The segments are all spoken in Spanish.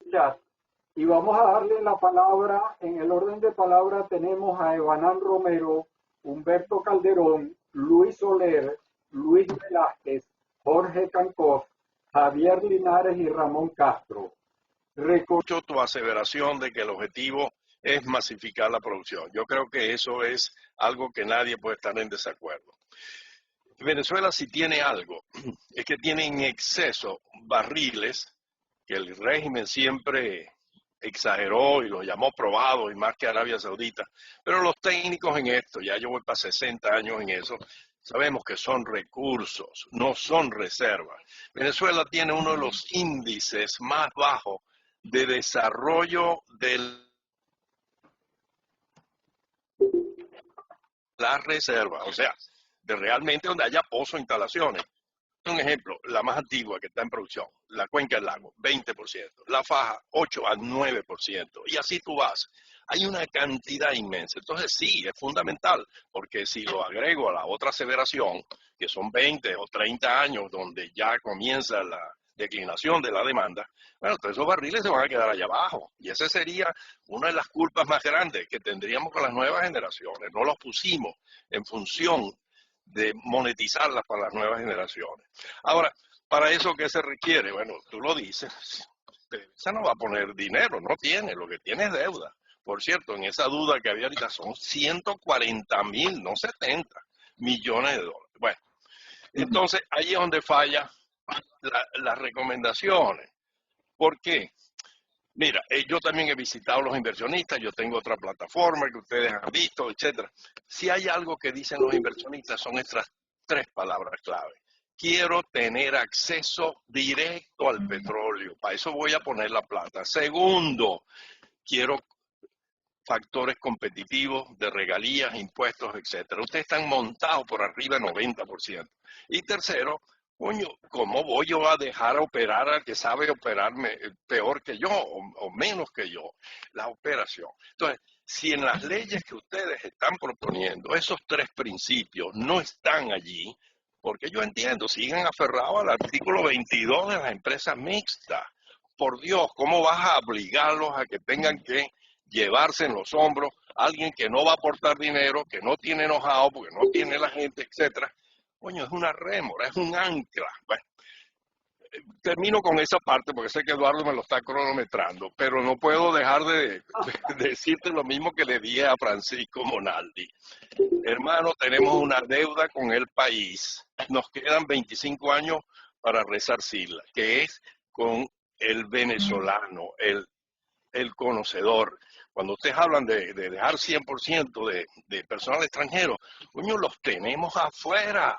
chat. Y vamos a darle la palabra, en el orden de palabra tenemos a Evanán Romero, Humberto Calderón, Luis Soler, Luis Velázquez, Jorge Cancoff, Javier Linares y Ramón Castro. Escucho tu aseveración de que el objetivo es masificar la producción. Yo creo que eso es algo que nadie puede estar en desacuerdo. Venezuela sí tiene algo, es que tiene en exceso barriles que el régimen siempre exageró y los llamó probados y más que Arabia Saudita, pero los técnicos en esto, ya yo voy para 60 años en eso, sabemos que son recursos, no son reservas. Venezuela tiene uno de los índices más bajos de desarrollo de la reserva, o sea, de realmente donde haya pozo e instalaciones. Un ejemplo, la más antigua que está en producción, la Cuenca del Lago, 20%, la Faja, 8 al 9%, y así tú vas. Hay una cantidad inmensa. Entonces sí, es fundamental, porque si lo agrego a la otra aseveración, que son 20 o 30 años donde ya comienza la declinación de la demanda, bueno, todos esos barriles se van a quedar allá abajo. Y esa sería una de las culpas más grandes que tendríamos con las nuevas generaciones. No los pusimos en función de monetizarlas para las nuevas generaciones. Ahora, ¿para eso qué se requiere? Bueno, tú lo dices, PDVSA no va a poner dinero, no tiene, lo que tiene es deuda. Por cierto, en esa duda que había ahorita son 140.000, no 70 millones de dólares. Bueno, entonces ahí es donde falla las recomendaciones. ¿Por qué? Mira, yo también he visitado a los inversionistas, yo tengo otra plataforma que ustedes han visto, etcétera. Si hay algo que dicen los inversionistas son estas tres palabras clave. Quiero tener acceso directo al petróleo, para eso voy a poner la plata. Segundo, quiero factores competitivos de regalías, impuestos, etcétera. Ustedes están montados por arriba del 90%. Y tercero, coño, ¿cómo voy yo a dejar operar al que sabe operarme peor que yo o menos que yo? La operación. Entonces, si en las leyes que ustedes están proponiendo esos tres principios no están allí, porque yo entiendo, sigan aferrados al artículo 22 de las empresas mixtas. Por Dios, ¿cómo vas a obligarlos a que tengan que llevarse en los hombros a alguien que no va a aportar dinero, que no tiene know-how, porque no tiene la gente, etcétera? Coño, es una rémora, es un ancla. Bueno, termino con esa parte porque sé que Eduardo me lo está cronometrando, pero no puedo dejar de decirte lo mismo que le dije a Francisco Monaldi. Hermano, tenemos una deuda con el país. Nos quedan 25 años para resarcirla, que es con el venezolano, el conocedor. Cuando ustedes hablan de dejar 100% de personal extranjero, coño, los tenemos afuera,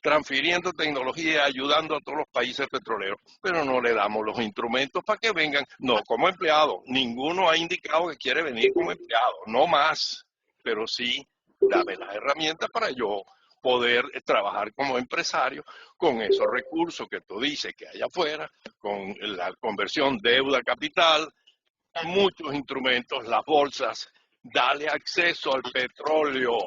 transfiriendo tecnología, ayudando a todos los países petroleros, pero no le damos los instrumentos para que vengan, no como empleados. Ninguno ha indicado que quiere venir como empleado, no más, pero sí dame las herramientas para yo poder trabajar como empresario con esos recursos que tú dices que hay afuera, con la conversión deuda-capital, muchos instrumentos, las bolsas, dale acceso al petróleo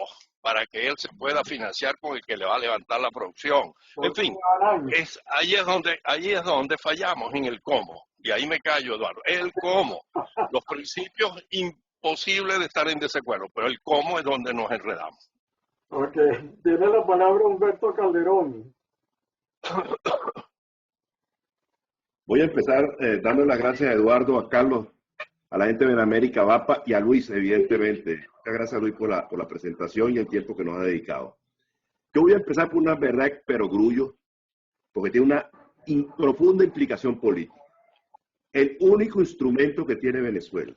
para que él se pueda financiar con el que le va a levantar la producción. En fin, ahí es donde fallamos en el cómo. Y ahí me callo, Eduardo. El cómo. Los principios imposibles de estar en desacuerdo, pero el cómo es donde nos enredamos. Ok, tiene la palabra Humberto Calderón. Voy a empezar dando las gracias a Eduardo, a Carlos, a la gente de América, VAPA y a Luis, evidentemente. Muchas gracias, Luis, por la presentación y el tiempo que nos ha dedicado. Yo voy a empezar por una verdad perogrullo, porque tiene una profunda implicación política. El único instrumento que tiene Venezuela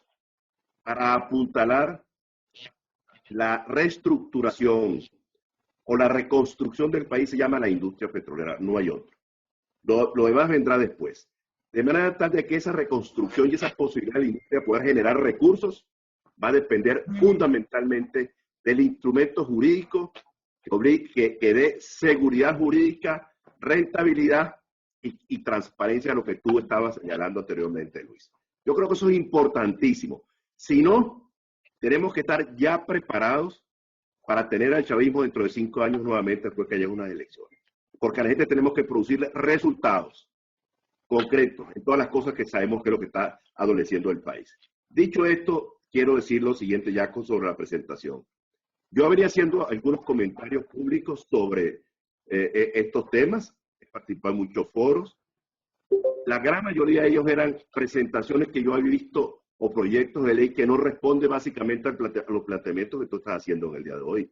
para apuntalar la reestructuración o la reconstrucción del país se llama la industria petrolera, no hay otro. Lo demás vendrá después. De manera tal de que esa reconstrucción y esa posibilidad de industria poder generar recursos va a depender fundamentalmente del instrumento jurídico que dé seguridad jurídica, rentabilidad y transparencia a lo que tú estabas señalando anteriormente, Luis. Yo creo que eso es importantísimo. Si no, tenemos que estar ya preparados para tener al chavismo dentro de 5 años nuevamente después que haya unas elecciones. Porque a la gente tenemos que producirle resultados. concretos en todas las cosas que sabemos que es lo que está adoleciendo el país. Dicho esto, quiero decir lo siguiente ya sobre la presentación. Yo venía haciendo algunos comentarios públicos sobre estos temas, he participado en muchos foros. La gran mayoría de ellos eran presentaciones que yo había visto o proyectos de ley que no responden básicamente a los planteamientos que tú estás haciendo en el día de hoy.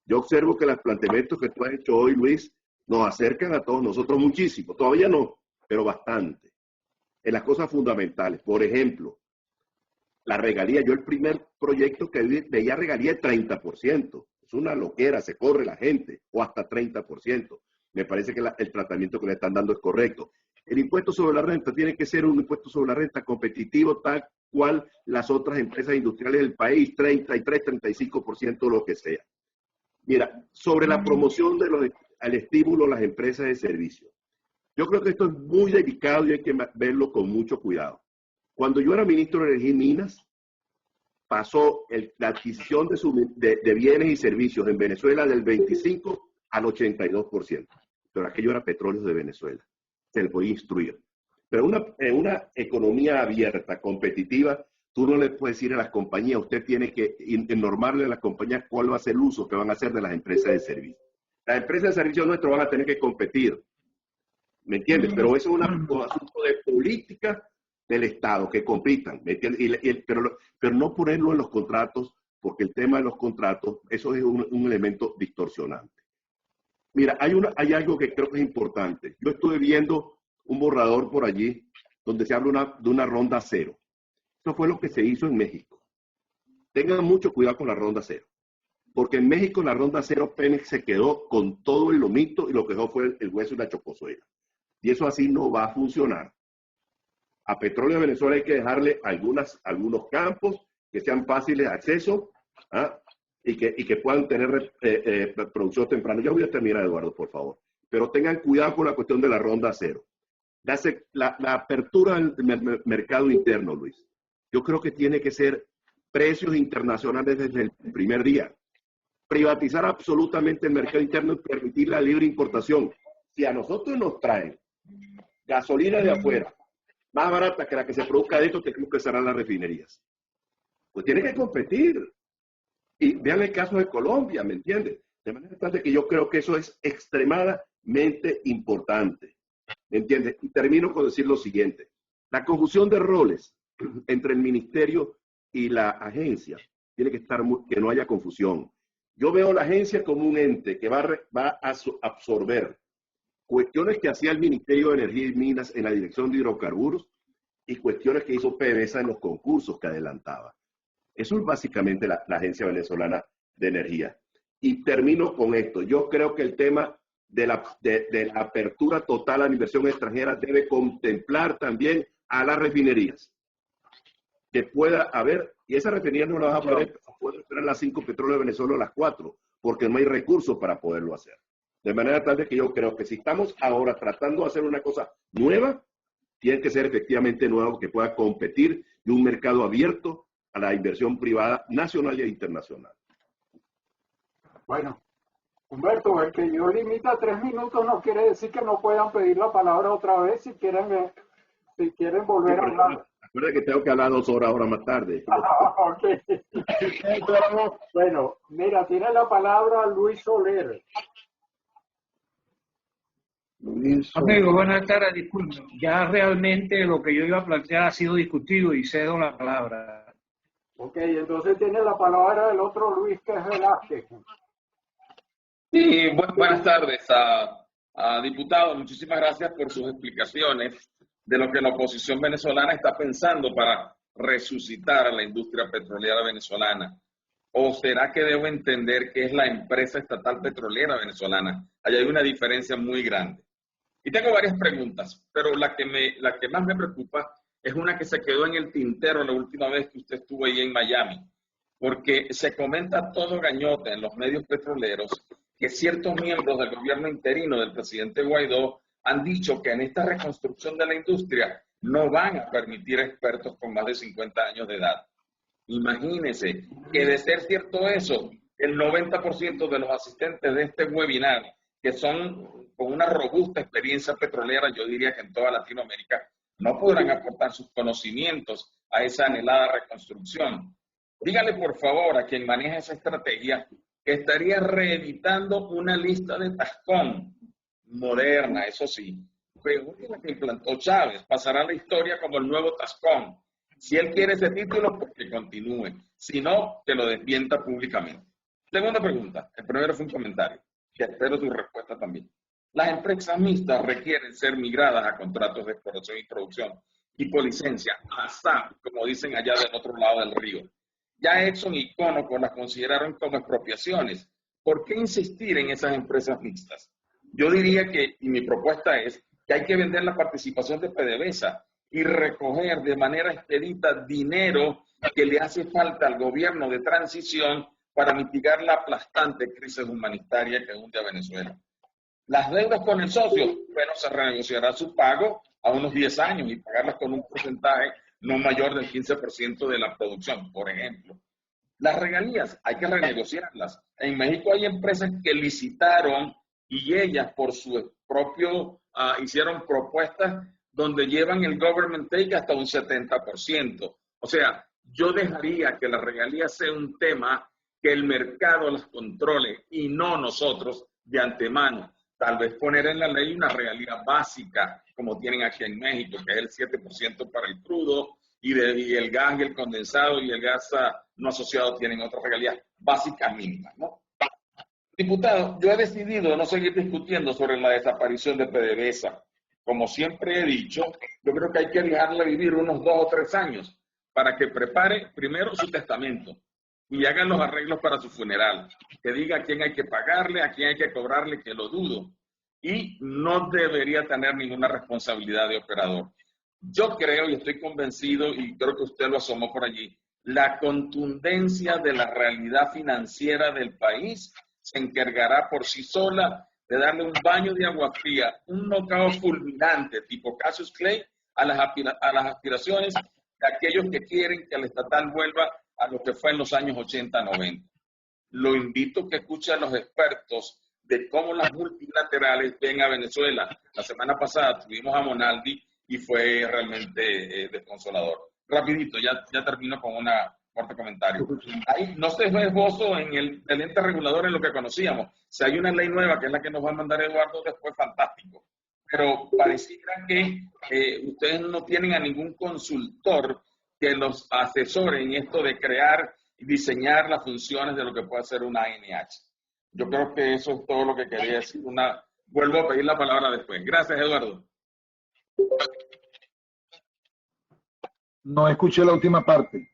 Yo observo que los planteamientos que tú has hecho hoy, Luis, nos acercan a todos nosotros muchísimo. Todavía no, pero bastante. En las cosas fundamentales. Por ejemplo, la regalía. Yo el primer proyecto que veía regalía de 30%. Es una loquera, se corre la gente. O hasta 30%. Me parece que el tratamiento que le están dando es correcto. El impuesto sobre la renta tiene que ser un impuesto sobre la renta competitivo tal cual las otras empresas industriales del país, 33, 35%, lo que sea. Mira, sobre la promoción al estímulo a las empresas de servicios. Yo creo que esto es muy delicado y hay que verlo con mucho cuidado. Cuando yo era ministro de Energía y Minas, pasó la adquisición de bienes y servicios en Venezuela del 25 al 82%. Pero aquello era petróleo de Venezuela. Se le podía instruir. Pero en una economía abierta, competitiva, tú no le puedes decir a las compañías, usted tiene que normarle a las compañías cuál va a ser el uso que van a hacer de las empresas de servicio. Las empresas de servicio nuestras van a tener que competir. ¿Me entiendes? Pero eso es un asunto de política del Estado, que compitan. ¿Me entiendes? Pero no ponerlo en los contratos, porque el tema de los contratos, eso es un elemento distorsionante. Mira, hay algo que creo que es importante. Yo estuve viendo un borrador por allí donde se habla de una ronda cero. Eso fue lo que se hizo en México. Tengan mucho cuidado con la ronda cero. Porque en México la ronda cero Pemex se quedó con todo el lomito y lo que dejó fue el hueso y la chocosuela. Y eso así no va a funcionar. A Petróleo de Venezuela hay que dejarle algunos campos que sean fáciles de acceso, ¿ah? y que puedan tener producción temprana. Ya voy a terminar, Eduardo, por favor. Pero tengan cuidado con la cuestión de la ronda cero. La apertura del mercado interno, Luis, yo creo que tiene que ser precios internacionales desde el primer día. Privatizar absolutamente el mercado interno y permitir la libre importación. Si a nosotros nos traen gasolina de afuera, más barata que la que se produzca dentro, tenemos que cerrar las refinerías. Pues tiene que competir. Y vean el caso de Colombia, ¿me entiendes? De manera tal que yo creo que eso es extremadamente importante. ¿Me entiendes? Y termino con decir lo siguiente. La confusión de roles entre el ministerio y la agencia tiene que estar, que no haya confusión. Yo veo la agencia como un ente que va a absorber cuestiones que hacía el Ministerio de Energía y Minas en la Dirección de Hidrocarburos y cuestiones que hizo PDVSA en los concursos que adelantaba. Eso es básicamente la Agencia Venezolana de Energía. Y termino con esto. Yo creo que el tema de la apertura total a la inversión extranjera debe contemplar también a las refinerías. Que pueda haber, y esas refinerías no las vas a poder esperar las 5 Petróleos de Venezuela o las 4, porque no hay recursos para poderlo hacer. De manera tal de que yo creo que si estamos ahora tratando de hacer una cosa nueva, tiene que ser efectivamente nuevo, que pueda competir de un mercado abierto a la inversión privada nacional e internacional. Bueno, Humberto, el que yo limita a 3 minutos no quiere decir que no puedan pedir la palabra otra vez si quieren volver a hablar. Recuerda que tengo que hablar 2 horas ahora más tarde. Okay. Bueno, mira, tiene la palabra Luis Soler. Amigo, buenas tardes, disculpe. Ya realmente lo que yo iba a plantear ha sido discutido y cedo la palabra. Ok, entonces tiene la palabra el otro Luis, que es Velázquez. Sí, buenas tardes a diputado. Muchísimas gracias por sus explicaciones de lo que la oposición venezolana está pensando para resucitar a la industria petrolera venezolana. ¿O será que debo entender que es la empresa estatal petrolera venezolana? Allá hay una diferencia muy grande. Y tengo varias preguntas, pero la que más me preocupa es una que se quedó en el tintero la última vez que usted estuvo ahí en Miami, porque se comenta todo gañote en los medios petroleros que ciertos miembros del gobierno interino del presidente Guaidó han dicho que en esta reconstrucción de la industria no van a permitir expertos con más de 50 años de edad. Imagínense que de ser cierto eso, el 90% de los asistentes de este webinar que son con una robusta experiencia petrolera, yo diría que en toda Latinoamérica, no podrán aportar sus conocimientos a esa anhelada reconstrucción. Dígale por favor a quien maneja esa estrategia que estaría reeditando una lista de Tascón moderna, eso sí, pero la que implantó Chávez, pasará a la historia como el nuevo Tascón. Si él quiere ese título, pues que continúe. Si no, que lo desmienta públicamente. Segunda pregunta. El primero fue un comentario, que espero tu respuesta también. Las empresas mixtas requieren ser migradas a contratos de exploración y producción, tipo licencia, hasta, como dicen allá del otro lado del río. Ya Exxon y Conoco las consideraron como expropiaciones. ¿Por qué insistir en esas empresas mixtas? Yo diría que, y mi propuesta es, que hay que vender la participación de PDVSA y recoger de manera expedita dinero que le hace falta al gobierno de transición para mitigar la aplastante crisis humanitaria que hunde a Venezuela. Las deudas con el socio, bueno, se renegociará su pago a unos 10 años y pagarlas con un porcentaje no mayor del 15% de la producción, por ejemplo. Las regalías, hay que renegociarlas. En México hay empresas que licitaron y ellas por su propio hicieron propuestas donde llevan el government take hasta un 70%. O sea, yo dejaría que la regalía sea un tema que el mercado las controle y no nosotros de antemano. Tal vez poner en la ley una regalía básica, como tienen aquí en México, que es el 7% para el crudo, y el gas y el condensado y el gas no asociado tienen otras regalías básicas mínimas, ¿no? Diputado, yo he decidido no seguir discutiendo sobre la desaparición de PDVSA. Como siempre he dicho, yo creo que hay que dejarla vivir unos 2 o 3 años para que prepare primero su testamento y hagan los arreglos para su funeral, que diga a quién hay que pagarle, a quién hay que cobrarle, que lo dudo, y no debería tener ninguna responsabilidad de operador. Yo creo y estoy convencido, y creo que usted lo asomó por allí, la contundencia de la realidad financiera del país se encargará por sí sola de darle un baño de agua fría, un knockout fulminante tipo Cassius Clay a las aspiraciones de aquellos que quieren que el estatal vuelva a lo que fue en los años 80-90. Lo invito a que escuche a los expertos de cómo las multilaterales ven a Venezuela. La semana pasada tuvimos a Monaldi y fue realmente desconsolador. Rapidito, ya termino con un corto comentario. Ahí no se ve esbozo en el ente regulador en lo que conocíamos. Si hay una ley nueva, que es la que nos va a mandar Eduardo después, fantástico. Pero pareciera que ustedes no tienen a ningún consultor que los asesore en esto de crear y diseñar las funciones de lo que puede ser una ANH. Yo creo que eso es todo lo que quería decir. Vuelvo a pedir la palabra después. Gracias, Eduardo. No escuché la última parte.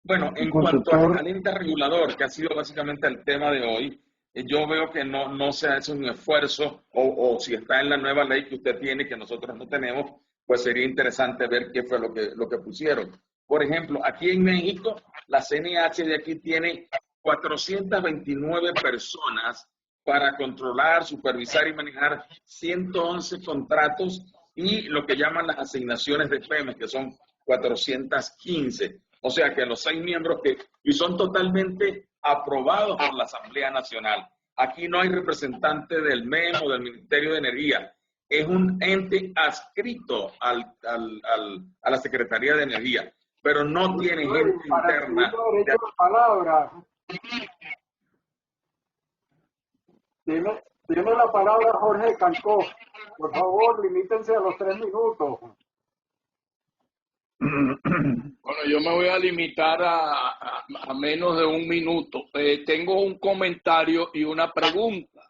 Bueno, en cuanto al ente regulador, que ha sido básicamente el tema de hoy, yo veo que no se hace un esfuerzo, o si está en la nueva ley que usted tiene, que nosotros no tenemos, pues sería interesante ver qué fue lo que pusieron. Por ejemplo, aquí en México, la CNH de aquí tiene 429 personas para controlar, supervisar y manejar 111 contratos y lo que llaman las asignaciones de PEMES, que son 415. O sea que los 6 miembros y son totalmente aprobados por la Asamblea Nacional. Aquí no hay representante del MEM o del Ministerio de Energía. Es un ente adscrito a la Secretaría de Energía, pero no tiene gente interna. Tiene la palabra Jorge Cancó. Por favor, limítense a los 3 minutos. Bueno, yo me voy a limitar a menos de 1 minuto. Tengo un comentario y una pregunta.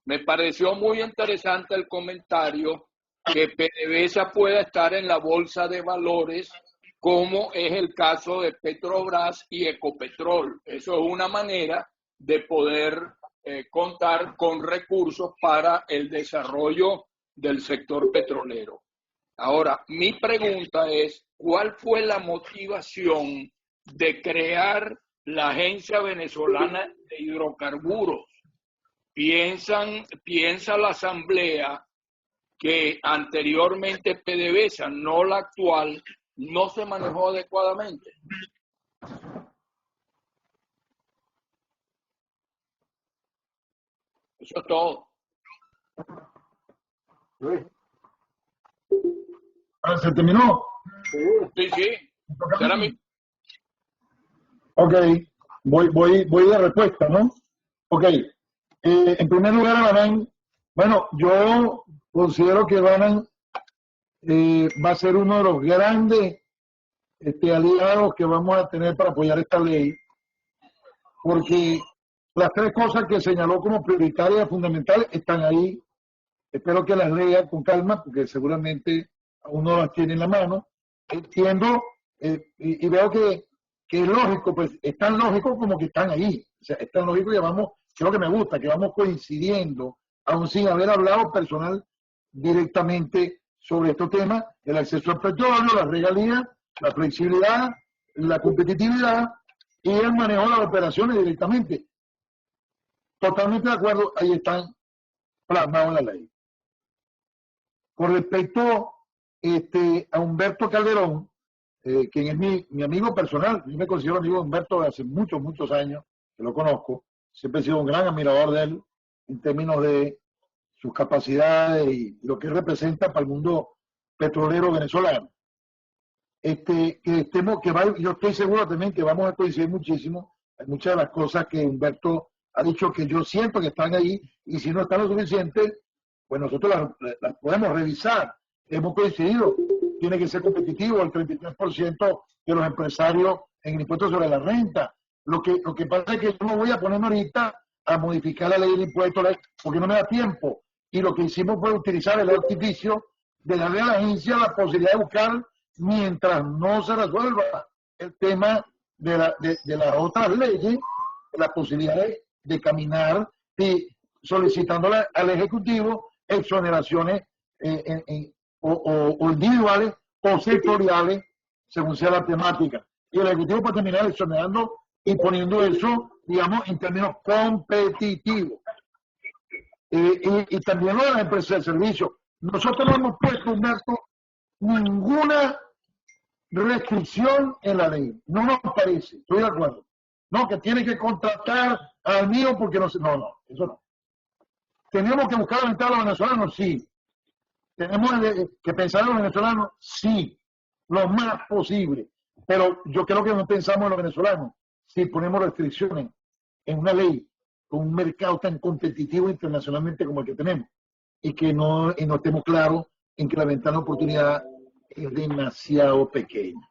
Me pareció muy interesante el comentario que PDVSA pueda estar en la bolsa de valores, como es el caso de Petrobras y Ecopetrol. Eso es una manera de poder contar con recursos para el desarrollo del sector petrolero. Ahora, mi pregunta es, ¿cuál fue la motivación de crear la Agencia Venezolana de Hidrocarburos? ¿Piensa la Asamblea que anteriormente PDVSA, no la actual, no se manejó adecuadamente? Eso es todo. Luis. ¿Se terminó? Sí. Sí, sí. Será mi... Ok, voy de respuesta, ¿no? Ok, en primer lugar, Banán, bueno, yo considero que Banán va a ser uno de los grandes aliados que vamos a tener para apoyar esta ley, porque las tres cosas que señaló como prioritarias y fundamentales están ahí. Espero que las lea con calma, porque seguramente aún no las tiene en la mano. Entiendo y veo que es lógico, pues es tan lógico como que están ahí. O sea, es tan lógico que vamos, que es lo que me gusta, que vamos coincidiendo, aún sin haber hablado personal directamente sobre estos temas, el acceso al petróleo, las regalías, la flexibilidad, la competitividad y el manejo de las operaciones directamente. Totalmente de acuerdo, ahí están plasmados en la ley. Con respecto a Humberto Calderón, quien es mi amigo personal, yo me considero amigo de Humberto de hace muchos, muchos años, que lo conozco, siempre he sido un gran admirador de él en términos de sus capacidades y lo que representa para el mundo petrolero venezolano. Yo estoy seguro también que vamos a coincidir muchísimo en muchas de las cosas que Humberto ha dicho, que yo siento que están ahí, y si no están lo suficiente, pues nosotros las podemos revisar. Hemos coincidido, tiene que ser competitivo el 33% de los empresarios en el impuesto sobre la renta. Lo que pasa es que yo no voy a ponerme ahorita a modificar la ley del impuesto porque no me da tiempo. Y lo que hicimos fue utilizar el artificio de darle a la agencia la posibilidad de buscar, mientras no se resuelva el tema de las otras leyes, la posibilidad de caminar y solicitándole al Ejecutivo exoneraciones o individuales o sectoriales, según sea la temática. Y el Ejecutivo puede terminar exonerando y poniendo eso, digamos, en términos competitivos. Y también lo de las empresas de servicio. Nosotros no hemos puesto, Humberto, ninguna restricción en la ley. No nos parece, estoy de acuerdo. No, que tiene que contratar al mío porque no sé. No, eso no. ¿Tenemos que buscar la ventaja a los venezolanos? Sí. ¿Tenemos que pensar en los venezolanos? Sí. Lo más posible. Pero yo creo que no pensamos en los venezolanos si ponemos restricciones en una ley con un mercado tan competitivo internacionalmente como el que tenemos y que no estemos claros en que la ventana de oportunidad es demasiado pequeña.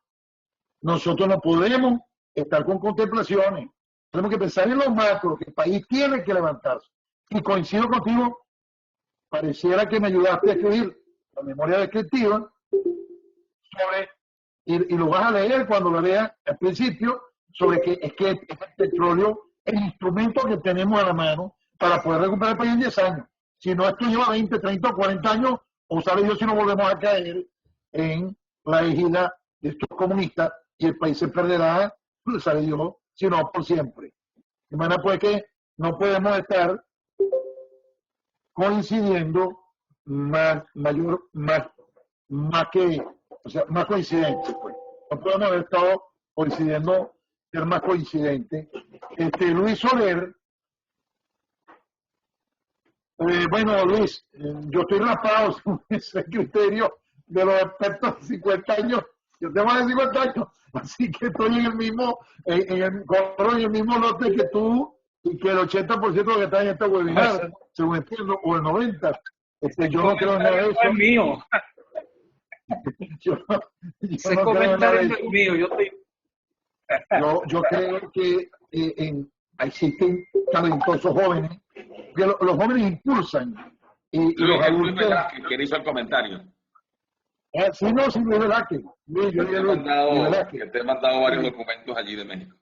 Nosotros no podemos estar con contemplaciones. Tenemos que pensar en los macros, que el país tiene que levantarse. Y coincido contigo, pareciera que me ayudaste a escribir la memoria descriptiva sobre, y lo vas a leer cuando lo leas al principio, sobre que es que el petróleo es el instrumento que tenemos a la mano para poder recuperar el país en 10 años. Si no, esto lleva 20, 30 o 40 años, o sabe Dios si no volvemos a caer en la égida de estos comunistas y el país se perderá, sabe Dios, si no por siempre. De manera pues que no podemos estar coincidiendo más coincidentes, pues. No podemos haber estado coincidiendo, ser más coincidentes. Luis Soler, bueno, Luis, yo estoy raspado según ese criterio de los expertos de 50 años. Yo tengo más de 50 años, así que estoy en el mismo lote que tú y que el 80% de los que están en este webinar, según entiendo, o el 90%. Yo no creo en nada de eso. Es mío. Yo Ese no comentario es mío. Yo creo que existen talentosos jóvenes, que los jóvenes impulsan. Y los Luis adultos. Velázquez, quien hizo el comentario. Sí, Luis Velázquez. Que te he mandado varios documentos allí de México.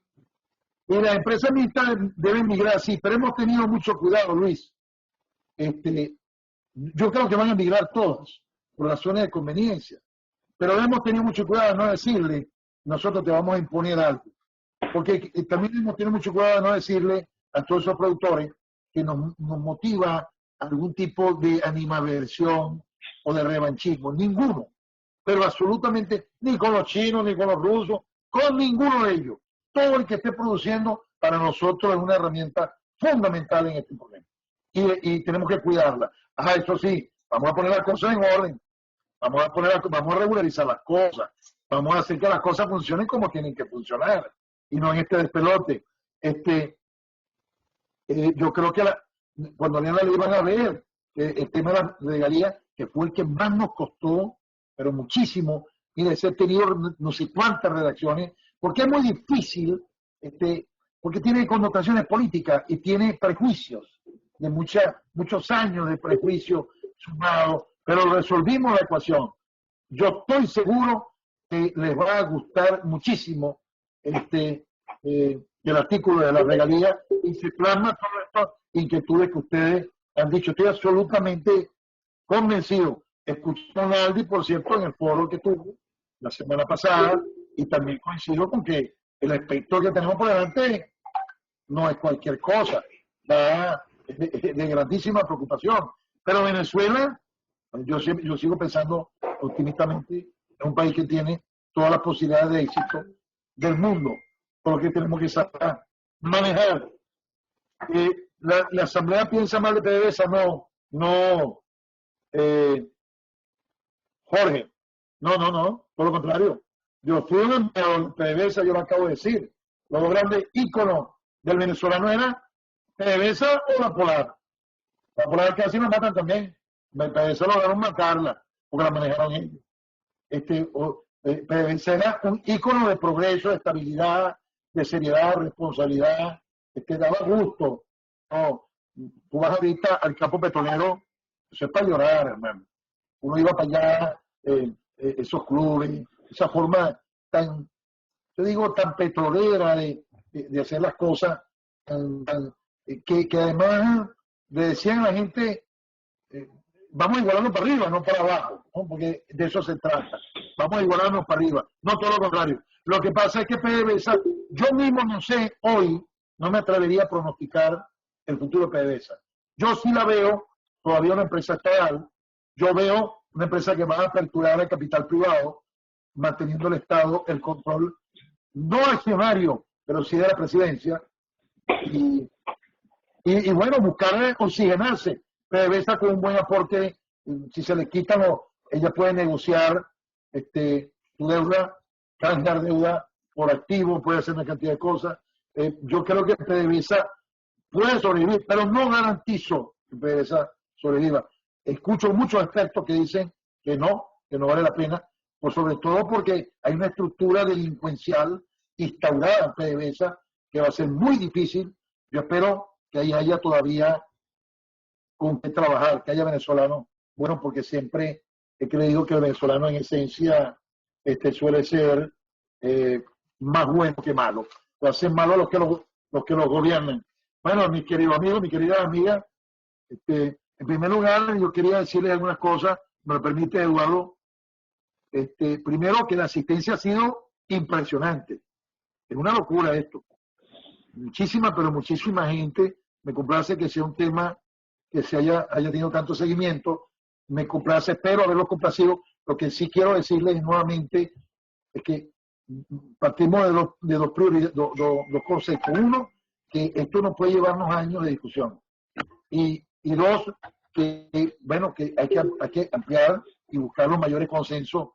Y las empresas mixtas deben migrar, sí, pero hemos tenido mucho cuidado, Luis. Yo creo que van a migrar todas, por razones de conveniencia. Pero hemos tenido mucho cuidado de no decirle, nosotros te vamos a imponer algo. Porque también hemos tenido mucho cuidado de no decirle a todos esos productores que nos motiva algún tipo de animadversión o de revanchismo. Ninguno. Pero absolutamente, ni con los chinos, ni con los rusos, con ninguno de ellos. Todo el que esté produciendo para nosotros es una herramienta fundamental en este problema. y tenemos que cuidarla. Eso sí, vamos a poner las cosas en orden, vamos a regularizar las cosas, vamos a hacer que las cosas funcionen como tienen que funcionar y no en este despelote. Yo creo que cuando lean la ley van a ver el tema de la regalía, que fue el que más nos costó, pero muchísimo, y de ser tenido no sé cuántas redacciones, porque es muy difícil, porque tiene connotaciones políticas y tiene prejuicios, de muchos años de prejuicios sumados, pero resolvimos la ecuación. Yo estoy seguro que les va a gustar muchísimo el artículo de la regalía y se plasma todas estas inquietudes que ustedes han dicho. Estoy absolutamente convencido. Escuché a Aldi, por cierto, en el foro que tuvo la semana pasada, y también coincido con que el aspecto que tenemos por delante no es cualquier cosa, es de grandísima preocupación. Pero Venezuela, yo sigo pensando optimistamente, es un país que tiene todas las posibilidades de éxito del mundo, por lo que tenemos que saber manejar. La Asamblea piensa mal de PDVSA, no, Jorge, no, por lo contrario. Yo fui un empleado de PDVSA, yo lo acabo de decir. Los dos grandes íconos del venezolano era PDVSA o la Polar. La Polar casi nos matan también. PDVSA lograron matarla, porque la manejaron ellos. PDVSA era un ícono de progreso, de estabilidad, de seriedad, responsabilidad, daba gusto. No, tú vas ahorita al campo petrolero, eso es para llorar, hermano. Uno iba para allá, esos clubes, esa forma tan petrolera de hacer las cosas, que además le decían a la gente, vamos a igualarnos para arriba, no para abajo, ¿no? Porque de eso se trata. Vamos a igualarnos para arriba, no todo lo contrario. Lo que pasa es que PDVSA, yo mismo no sé hoy, no me atrevería a pronosticar el futuro de PDVSA. Yo sí la veo todavía una empresa estatal, yo veo una empresa que va a aperturar el capital privado, manteniendo el Estado el control, no accionario, pero sí de la presidencia, y bueno, buscar oxigenarse. PDVSA con un buen aporte, si se le quitan, ella puede negociar su deuda, canjear deuda por activo, puede hacer una cantidad de cosas. Yo creo que PDVSA puede sobrevivir, pero no garantizo que PDVSA sobreviva. Escucho muchos expertos que dicen que no vale la pena, pues sobre todo porque hay una estructura delincuencial instaurada en PDVSA que va a ser muy difícil. Yo espero que ahí haya todavía con qué trabajar, que haya venezolanos, bueno, porque siempre he creído que el venezolano en esencia suele ser más bueno que malo, o hacen malo los que los gobiernan. Bueno, mis queridos amigos, mi querida amiga, en primer lugar, yo quería decirles algunas cosas, me lo permite Eduardo. Primero, que la asistencia ha sido impresionante. Es una locura esto. Pero muchísima gente. Me complace que sea un tema que se haya tenido tanto seguimiento. Me complace, espero haberlo complacido. Lo que sí quiero decirles nuevamente es que partimos de dos conceptos. Uno, que esto no puede llevarnos años de discusión. Y dos, que hay que ampliar y buscar los mayores consensos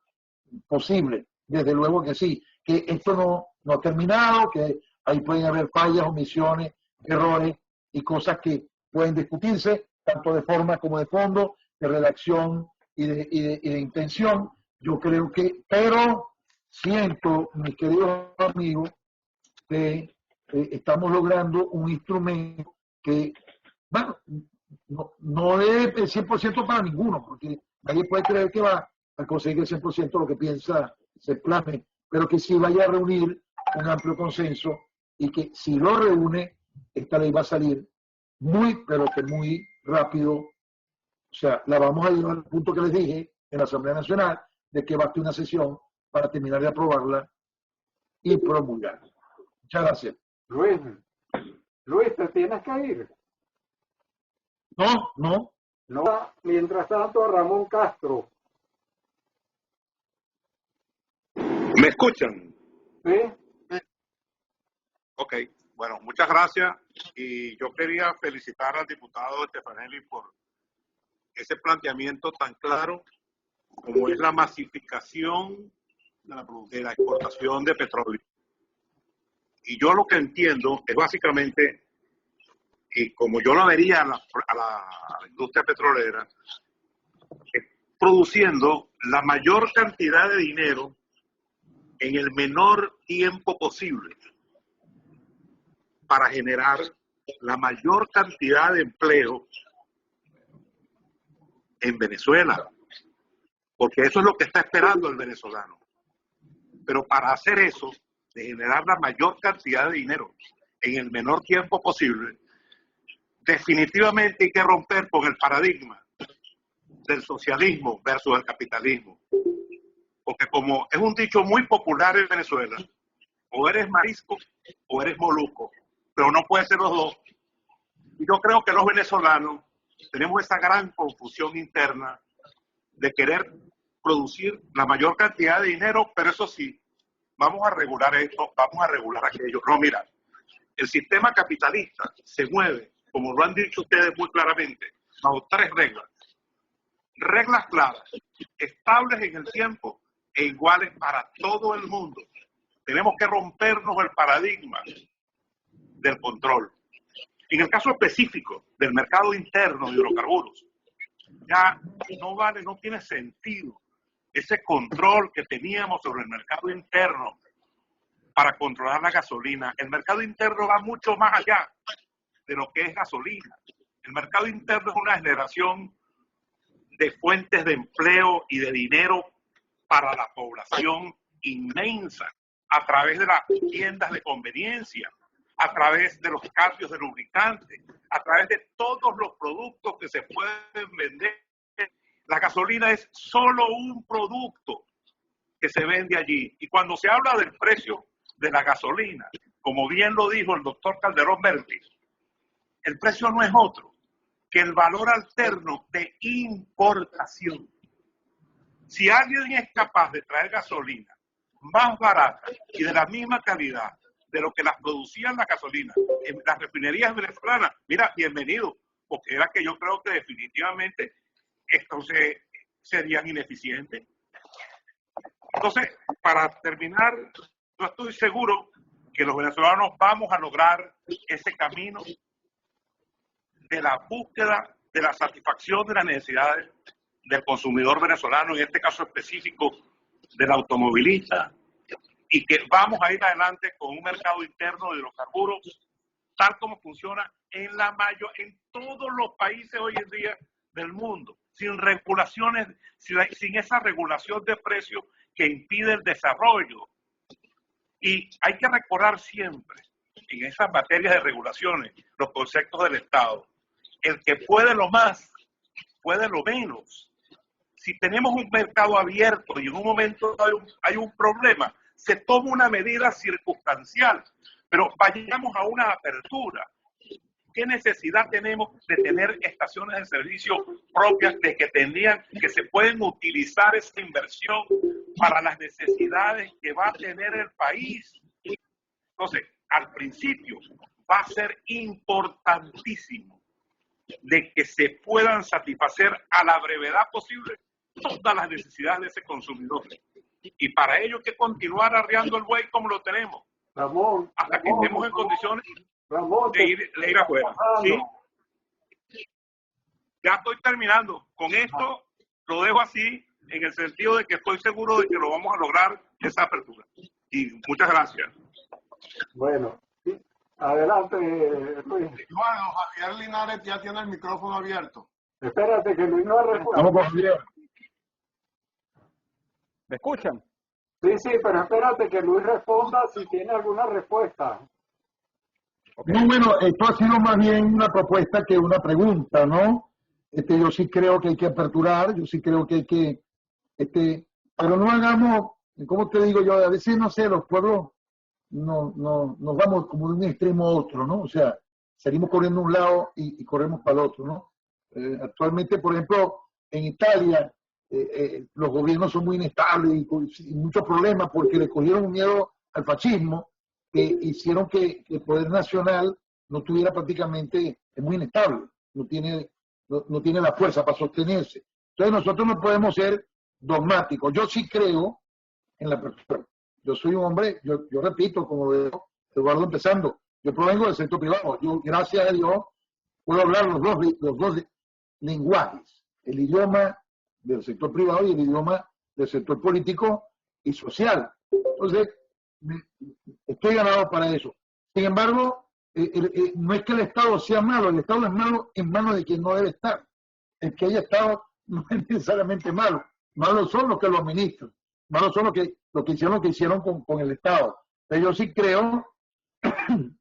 posibles. Desde luego que sí, que esto no ha terminado, que ahí pueden haber fallas, omisiones, errores y cosas que pueden discutirse, tanto de forma como de fondo, de redacción y de intención. Yo creo que, pero siento, mis queridos amigos, que estamos logrando un instrumento que, bueno, no es el 100% para ninguno, porque nadie puede creer que va a conseguir el 100% lo que piensa, se plasme, pero que sí vaya a reunir un amplio consenso y que si lo reúne, esta ley va a salir pero que muy rápido. O sea, la vamos a llevar al punto que les dije en la Asamblea Nacional, de que baste una sesión para terminar de aprobarla y promulgarla. Muchas gracias. Luis, ¿te tienes que ir? No. Mientras tanto, Ramón Castro. ¿Me escuchan? ¿Sí? Ok. Bueno, muchas gracias. Y yo quería felicitar al diputado Stefanelli por ese planteamiento tan claro como es la masificación de la exportación de petróleo. Y yo lo que entiendo es básicamente, y como yo lo vería a la industria petrolera, es produciendo la mayor cantidad de dinero en el menor tiempo posible para generar la mayor cantidad de empleo en Venezuela, porque eso es lo que está esperando el venezolano. Pero para hacer eso, de generar la mayor cantidad de dinero en el menor tiempo posible, definitivamente hay que romper con el paradigma del socialismo versus el capitalismo. Porque como es un dicho muy popular en Venezuela, o eres marisco o eres molusco, pero no puede ser los dos. Y yo creo que los venezolanos tenemos esa gran confusión interna de querer producir la mayor cantidad de dinero, pero eso sí, vamos a regular esto, vamos a regular aquello. No, mira, el sistema capitalista se mueve, como lo han dicho ustedes muy claramente, bajo 3 reglas. Reglas claras, estables en el tiempo e iguales para todo el mundo. Tenemos que rompernos el paradigma del control. En el caso específico del mercado interno de hidrocarburos, ya no vale, no tiene sentido ese control que teníamos sobre el mercado interno para controlar la gasolina. El mercado interno va mucho más allá de lo que es gasolina. El mercado interno es una generación de fuentes de empleo y de dinero para la población inmensa, a través de las tiendas de conveniencia, a través de los cambios de lubricantes, a través de todos los productos que se pueden vender. La gasolina es solo un producto que se vende allí. Y cuando se habla del precio de la gasolina, como bien lo dijo el doctor Calderón Bertis, el precio no es otro que el valor alterno de importación. Si alguien es capaz de traer gasolina más barata y de la misma calidad de lo que las producían las gasolinas en las refinerías venezolanas, mira, bienvenido, porque era que yo creo que definitivamente entonces serían ineficientes. Entonces, para terminar, yo estoy seguro que los venezolanos vamos a lograr ese camino de la búsqueda de la satisfacción de las necesidades del consumidor venezolano, en este caso específico del automovilista, y que vamos a ir adelante con un mercado interno de hidrocarburos tal como funciona en todos los países hoy en día del mundo, sin regulaciones, sin esa regulación de precios que impide el desarrollo. Y hay que recordar siempre en esas materias de regulaciones los conceptos del Estado. El que puede lo más, puede lo menos. Si tenemos un mercado abierto y en un momento hay un problema, se toma una medida circunstancial, pero vayamos a una apertura. ¿Qué necesidad tenemos de tener estaciones de servicio propias de que se pueden utilizar esa inversión para las necesidades que va a tener el país? Entonces, al principio va a ser importantísimo de que se puedan satisfacer a la brevedad posible todas las necesidades de ese consumidor. Y para ello hay que continuar arriando el buey como lo tenemos. Ramón, hasta que estemos en condiciones Ramón, de ir afuera. ¿Sí? Ya estoy terminando. Con esto lo dejo así, en el sentido de que estoy seguro de que lo vamos a lograr esa apertura. Y muchas gracias. Bueno, sí. Adelante, Luis. Bueno, Javier Linares ya tiene el micrófono abierto. Espérate, que Luis no ha respondido. Vamos con Javier. ¿Me escuchan? Sí, sí, pero espérate que Luis responda si tiene alguna respuesta. No, bueno, esto ha sido más bien una propuesta que una pregunta, ¿no? Yo sí creo que hay que aperturar, yo sí creo que hay que, pero no hagamos, ¿cómo te digo yo? A veces, no sé, los pueblos nos vamos como de un extremo a otro, ¿no? O sea, salimos corriendo a un lado y corremos para el otro, ¿no? Actualmente, por ejemplo, en Italia, los gobiernos son muy inestables y muchos problemas porque le cogieron miedo al fascismo que hicieron que el poder nacional no tuviera prácticamente, es muy inestable, no tiene la fuerza para sostenerse. Entonces nosotros no podemos ser dogmáticos. Yo sí creo en la persona. Yo soy un hombre, yo repito, como lo veo Eduardo empezando, yo provengo del sector privado. Yo, gracias a Dios, puedo hablar los dos lenguajes, el idioma del sector privado y el idioma del sector político y social. Entonces, estoy ganado para eso. Sin embargo, no es que el Estado sea malo, el Estado es malo en manos de quien no debe estar. El que haya Estado no es necesariamente malo. Malos son los que lo administran. Malos son los que hicieron con el Estado. Pero yo sí creo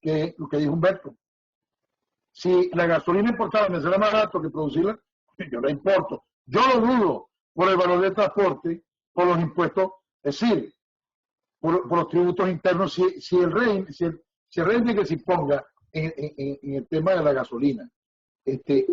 que lo que dijo Humberto, si la gasolina importada me será más barato que producirla, yo la importo. Yo lo dudo por el valor del transporte, por los impuestos, es decir, por los tributos internos, si el régimen que se imponga en el tema de la gasolina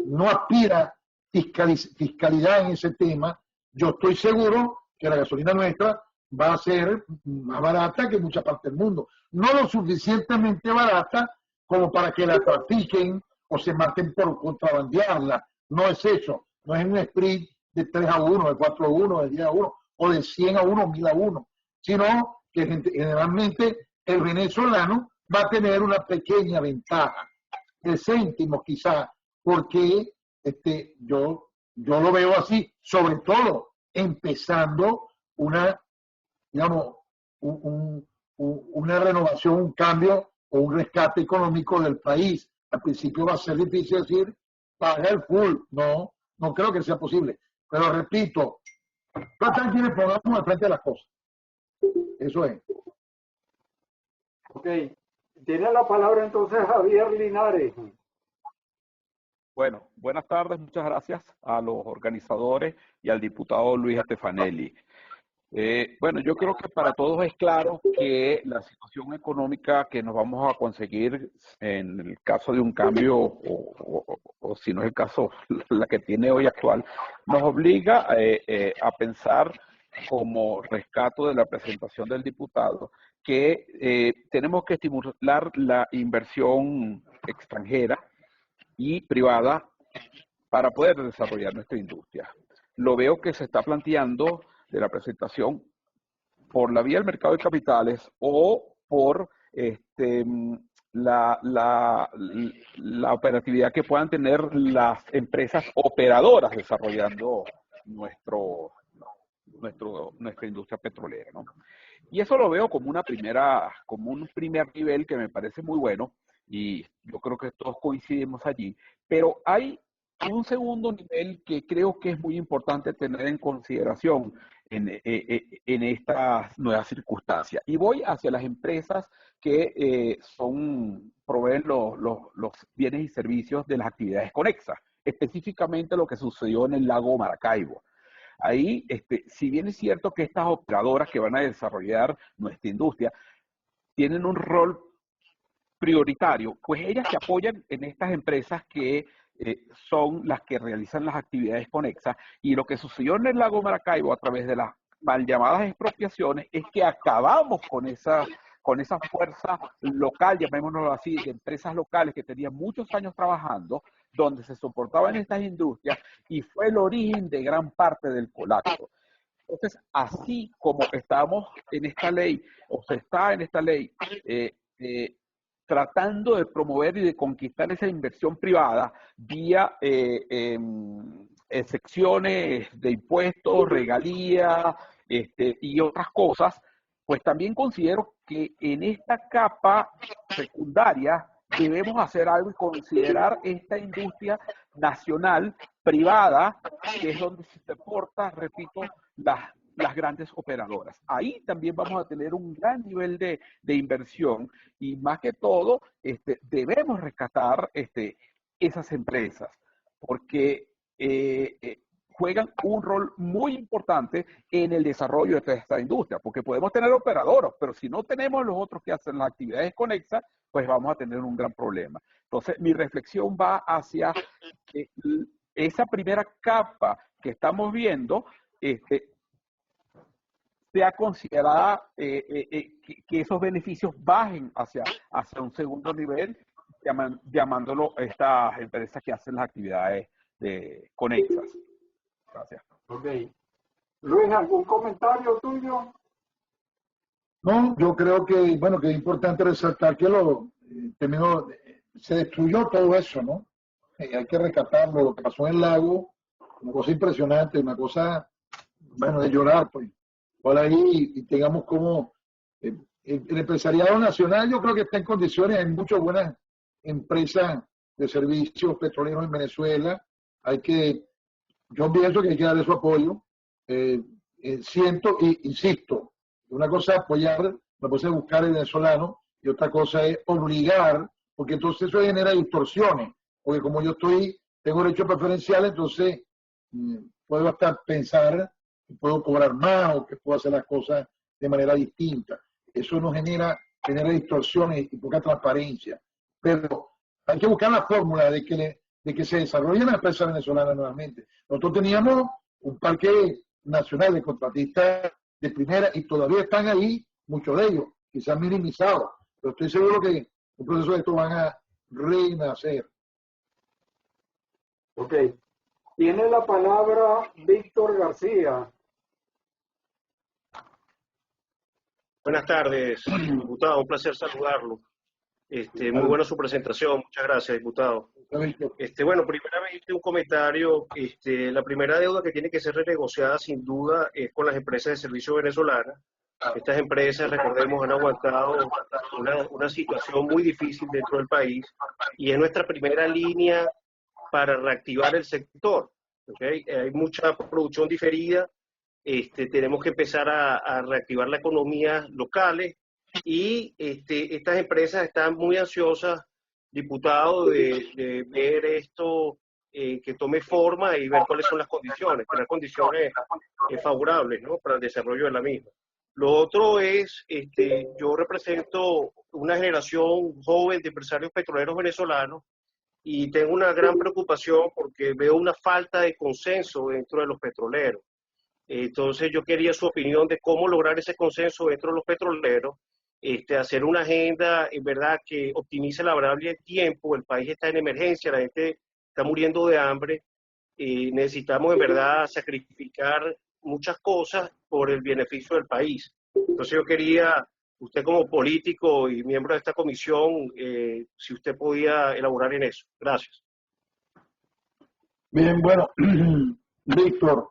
no aspira fiscalidad en ese tema, yo estoy seguro que la gasolina nuestra va a ser más barata que en muchas partes del mundo. No lo suficientemente barata como para que la trafiquen o se maten por contrabandearla. No es eso. No es un sprint de 3-1, de 4-1, de 10-1, o de 100-1, 1000-1, sino que generalmente el venezolano va a tener una pequeña ventaja, de céntimos quizá, porque yo lo veo así, sobre todo empezando una renovación, un cambio o un rescate económico del país. Al principio va a ser difícil decir, paga el full. No creo que sea posible. Pero repito, tratan quienes pongamos al frente de las cosas. Eso es. Ok. Tiene la palabra entonces Javier Linares. Bueno, buenas tardes, muchas gracias a los organizadores y al diputado Luis Stefanelli. Bueno, yo creo que para todos es claro que la situación económica que nos vamos a conseguir en el caso de un cambio, o si no es el caso, la que tiene hoy actual, nos obliga a pensar como rescato de la presentación del diputado que tenemos que estimular la inversión extranjera y privada para poder desarrollar nuestra industria. Lo veo que se está planteando de la presentación por la vía del mercado de capitales o por la operatividad que puedan tener las empresas operadoras desarrollando nuestra industria petrolera, ¿no? Y eso lo veo como un primer nivel que me parece muy bueno, y yo creo que todos coincidimos allí, pero hay un segundo nivel que creo que es muy importante tener en consideración en estas nuevas circunstancias. Y voy hacia las empresas que proveen los bienes y servicios de las actividades conexas, específicamente lo que sucedió en el lago Maracaibo. Ahí, si bien es cierto que estas operadoras que van a desarrollar nuestra industria tienen un rol prioritario, pues ellas se apoyan en estas empresas que son las que realizan las actividades conexas, y lo que sucedió en el lago Maracaibo a través de las mal llamadas expropiaciones es que acabamos con esa fuerza local, llamémoslo así, de empresas locales que tenían muchos años trabajando, donde se soportaban estas industrias, y fue el origen de gran parte del colapso. Entonces, así como estamos en esta ley, o se está en esta ley, tratando de promover y de conquistar esa inversión privada vía excepciones de impuestos, regalías y otras cosas, pues también considero que en esta capa secundaria debemos hacer algo y considerar esta industria nacional privada, que es donde se soporta, repito, las grandes operadoras. Ahí también vamos a tener un gran nivel de inversión, y más que todo debemos rescatar esas empresas, porque juegan un rol muy importante en el desarrollo de esta industria, porque podemos tener operadoras, pero si no tenemos los otros que hacen las actividades conexas, pues vamos a tener un gran problema. Entonces, mi reflexión va hacia esa primera capa que estamos viendo, sea considerada que esos beneficios bajen hacia un segundo nivel, llamándolo estas empresas que hacen las actividades conexas. Gracias. Ok. Luis, ¿algún comentario tuyo? No, yo creo que, bueno, que es importante resaltar que se destruyó todo eso, ¿no? Hay que rescatarlo, lo que pasó en el lago, una cosa impresionante, una cosa, bueno, de llorar, pues. Por ahí y tengamos como el empresariado nacional, yo creo que está en condiciones, hay muchas buenas empresas de servicios petroleros en Venezuela, yo pienso que hay que darle su apoyo, siento e insisto, una cosa es apoyar, una cosa es buscar el venezolano y otra cosa es obligar, porque entonces eso genera distorsiones, porque como yo tengo derecho preferencial, entonces puedo hasta pensar que puedo cobrar más o que puedo hacer las cosas de manera distinta. Eso nos genera distorsiones y poca transparencia. Pero hay que buscar la fórmula de que se desarrollen las empresas venezolanas nuevamente. Nosotros teníamos un parque nacional de contratistas de primera y todavía están ahí, muchos de ellos, quizás minimizados, pero estoy seguro que un proceso de esto van a renacer. Ok. Tiene la palabra Víctor García. Buenas tardes, diputado. Un placer saludarlo. Muy buena su presentación. Muchas gracias, diputado. Bueno, primeramente un comentario. La primera deuda que tiene que ser renegociada, sin duda, es con las empresas de servicio venezolanas. Estas empresas, recordemos, han aguantado una situación muy difícil dentro del país y es nuestra primera línea para reactivar el sector. ¿Okay? Hay mucha producción diferida. Tenemos que empezar a reactivar la economía locales y estas empresas están muy ansiosas, diputado, de ver esto que tome forma y ver cuáles son las condiciones, tener condiciones favorables, ¿no?, para el desarrollo de la misma. Lo otro es, yo represento una generación joven de empresarios petroleros venezolanos y tengo una gran preocupación porque veo una falta de consenso dentro de los petroleros. Entonces yo quería su opinión de cómo lograr ese consenso dentro de los petroleros, hacer una agenda en verdad que optimice la variable de tiempo. El país está en emergencia, la gente está muriendo de hambre, necesitamos en verdad sacrificar muchas cosas por el beneficio del país. Entonces yo quería, usted como político y miembro de esta comisión, si usted podía elaborar en eso. Gracias. Bien, bueno, Víctor,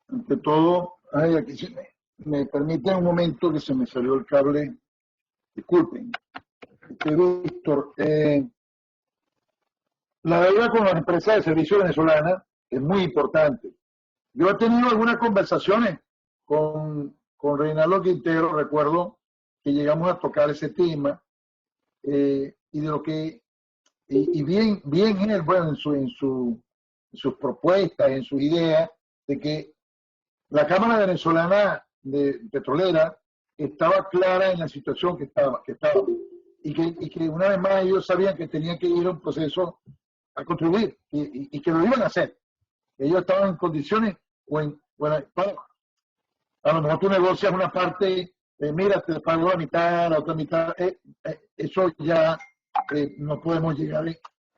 ante todo, aquí me permiten un momento que se me salió el cable, disculpen. Víctor, la deuda con las empresas de servicio venezolanas es muy importante. Yo he tenido algunas conversaciones con Reinaldo Quintero, recuerdo que llegamos a tocar ese tema, y de lo que, y bien él, bueno, en sus propuestas, en sus ideas, de que la Cámara Venezolana de Petrolera estaba clara en la situación que estaba y que una vez más ellos sabían que tenían que ir a un proceso a contribuir y que lo iban a hacer. Ellos estaban en condiciones, a lo mejor tú negocias una parte, mira, te pago la mitad, la otra mitad, eso ya no podemos llegar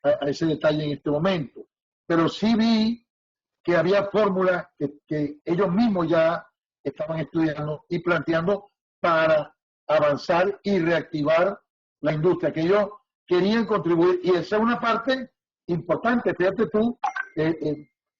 a ese detalle en este momento. Pero sí vi que había fórmulas que ellos mismos ya estaban estudiando y planteando para avanzar y reactivar la industria, que ellos querían contribuir. Y esa es una parte importante. Fíjate tú,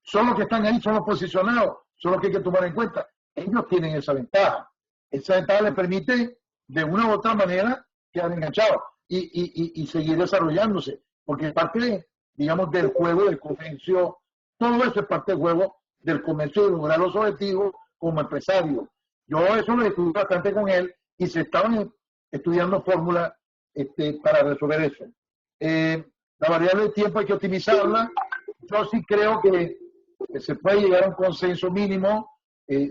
son los que están ahí, son los posicionados, son los que hay que tomar en cuenta. Ellos tienen esa ventaja. Esa ventaja les permite, de una u otra manera, quedar enganchados y seguir desarrollándose. Porque parte, digamos, del juego, del comercio, todo eso es parte del juego del comercio de lograr los objetivos como empresario. Yo eso lo discutí bastante con él y se estaban estudiando fórmulas para resolver eso. La variable de tiempo hay que optimizarla. Yo sí creo que se puede llegar a un consenso mínimo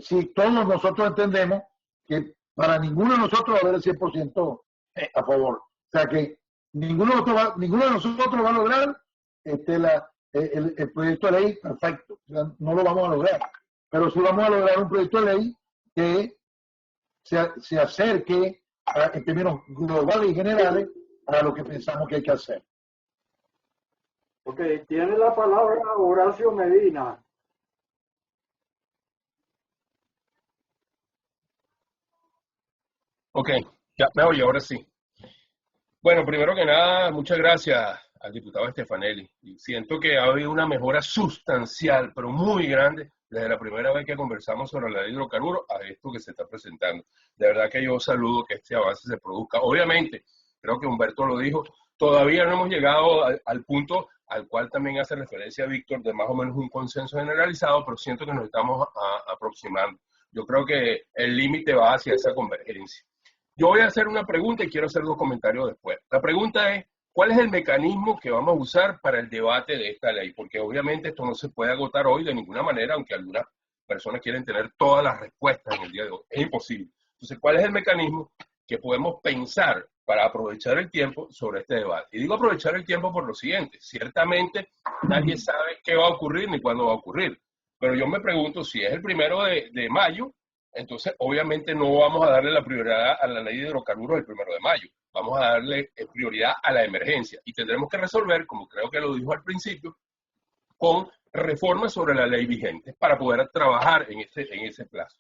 si todos nosotros entendemos que para ninguno de nosotros va a haber el 100% a favor. O sea que ninguno de nosotros va a lograr el proyecto de ley perfecto. O sea, no lo vamos a lograr. Pero sí vamos a lograr un proyecto de ley que se acerque en términos globales y generales a lo que pensamos que hay que hacer. Ok, tiene la palabra Horacio Medina. Ok, ya me oye, ahora sí. Bueno, primero que nada, muchas gracias al diputado Stefanelli. Y siento que ha habido una mejora sustancial, pero muy grande, desde la primera vez que conversamos sobre la ley de hidrocarburos a esto que se está presentando. De verdad que yo saludo que este avance se produzca. Obviamente, creo que Humberto lo dijo, todavía no hemos llegado al punto al cual también hace referencia Víctor, de más o menos un consenso generalizado, pero siento que nos estamos aproximando. Yo creo que el límite va hacia esa convergencia. Yo voy a hacer una pregunta y quiero hacer 2 comentarios después. La pregunta es, ¿cuál es el mecanismo que vamos a usar para el debate de esta ley? Porque obviamente esto no se puede agotar hoy de ninguna manera, aunque algunas personas quieren tener todas las respuestas en el día de hoy. Es imposible. Entonces, ¿cuál es el mecanismo que podemos pensar para aprovechar el tiempo sobre este debate? Y digo aprovechar el tiempo por lo siguiente. Ciertamente nadie sabe qué va a ocurrir ni cuándo va a ocurrir. Pero yo me pregunto si es el 1 de mayo, entonces obviamente no vamos a darle la prioridad a la ley de hidrocarburos el 1 de mayo. Vamos a darle prioridad a la emergencia. Y tendremos que resolver, como creo que lo dijo al principio, con reformas sobre la ley vigente para poder trabajar en ese plazo.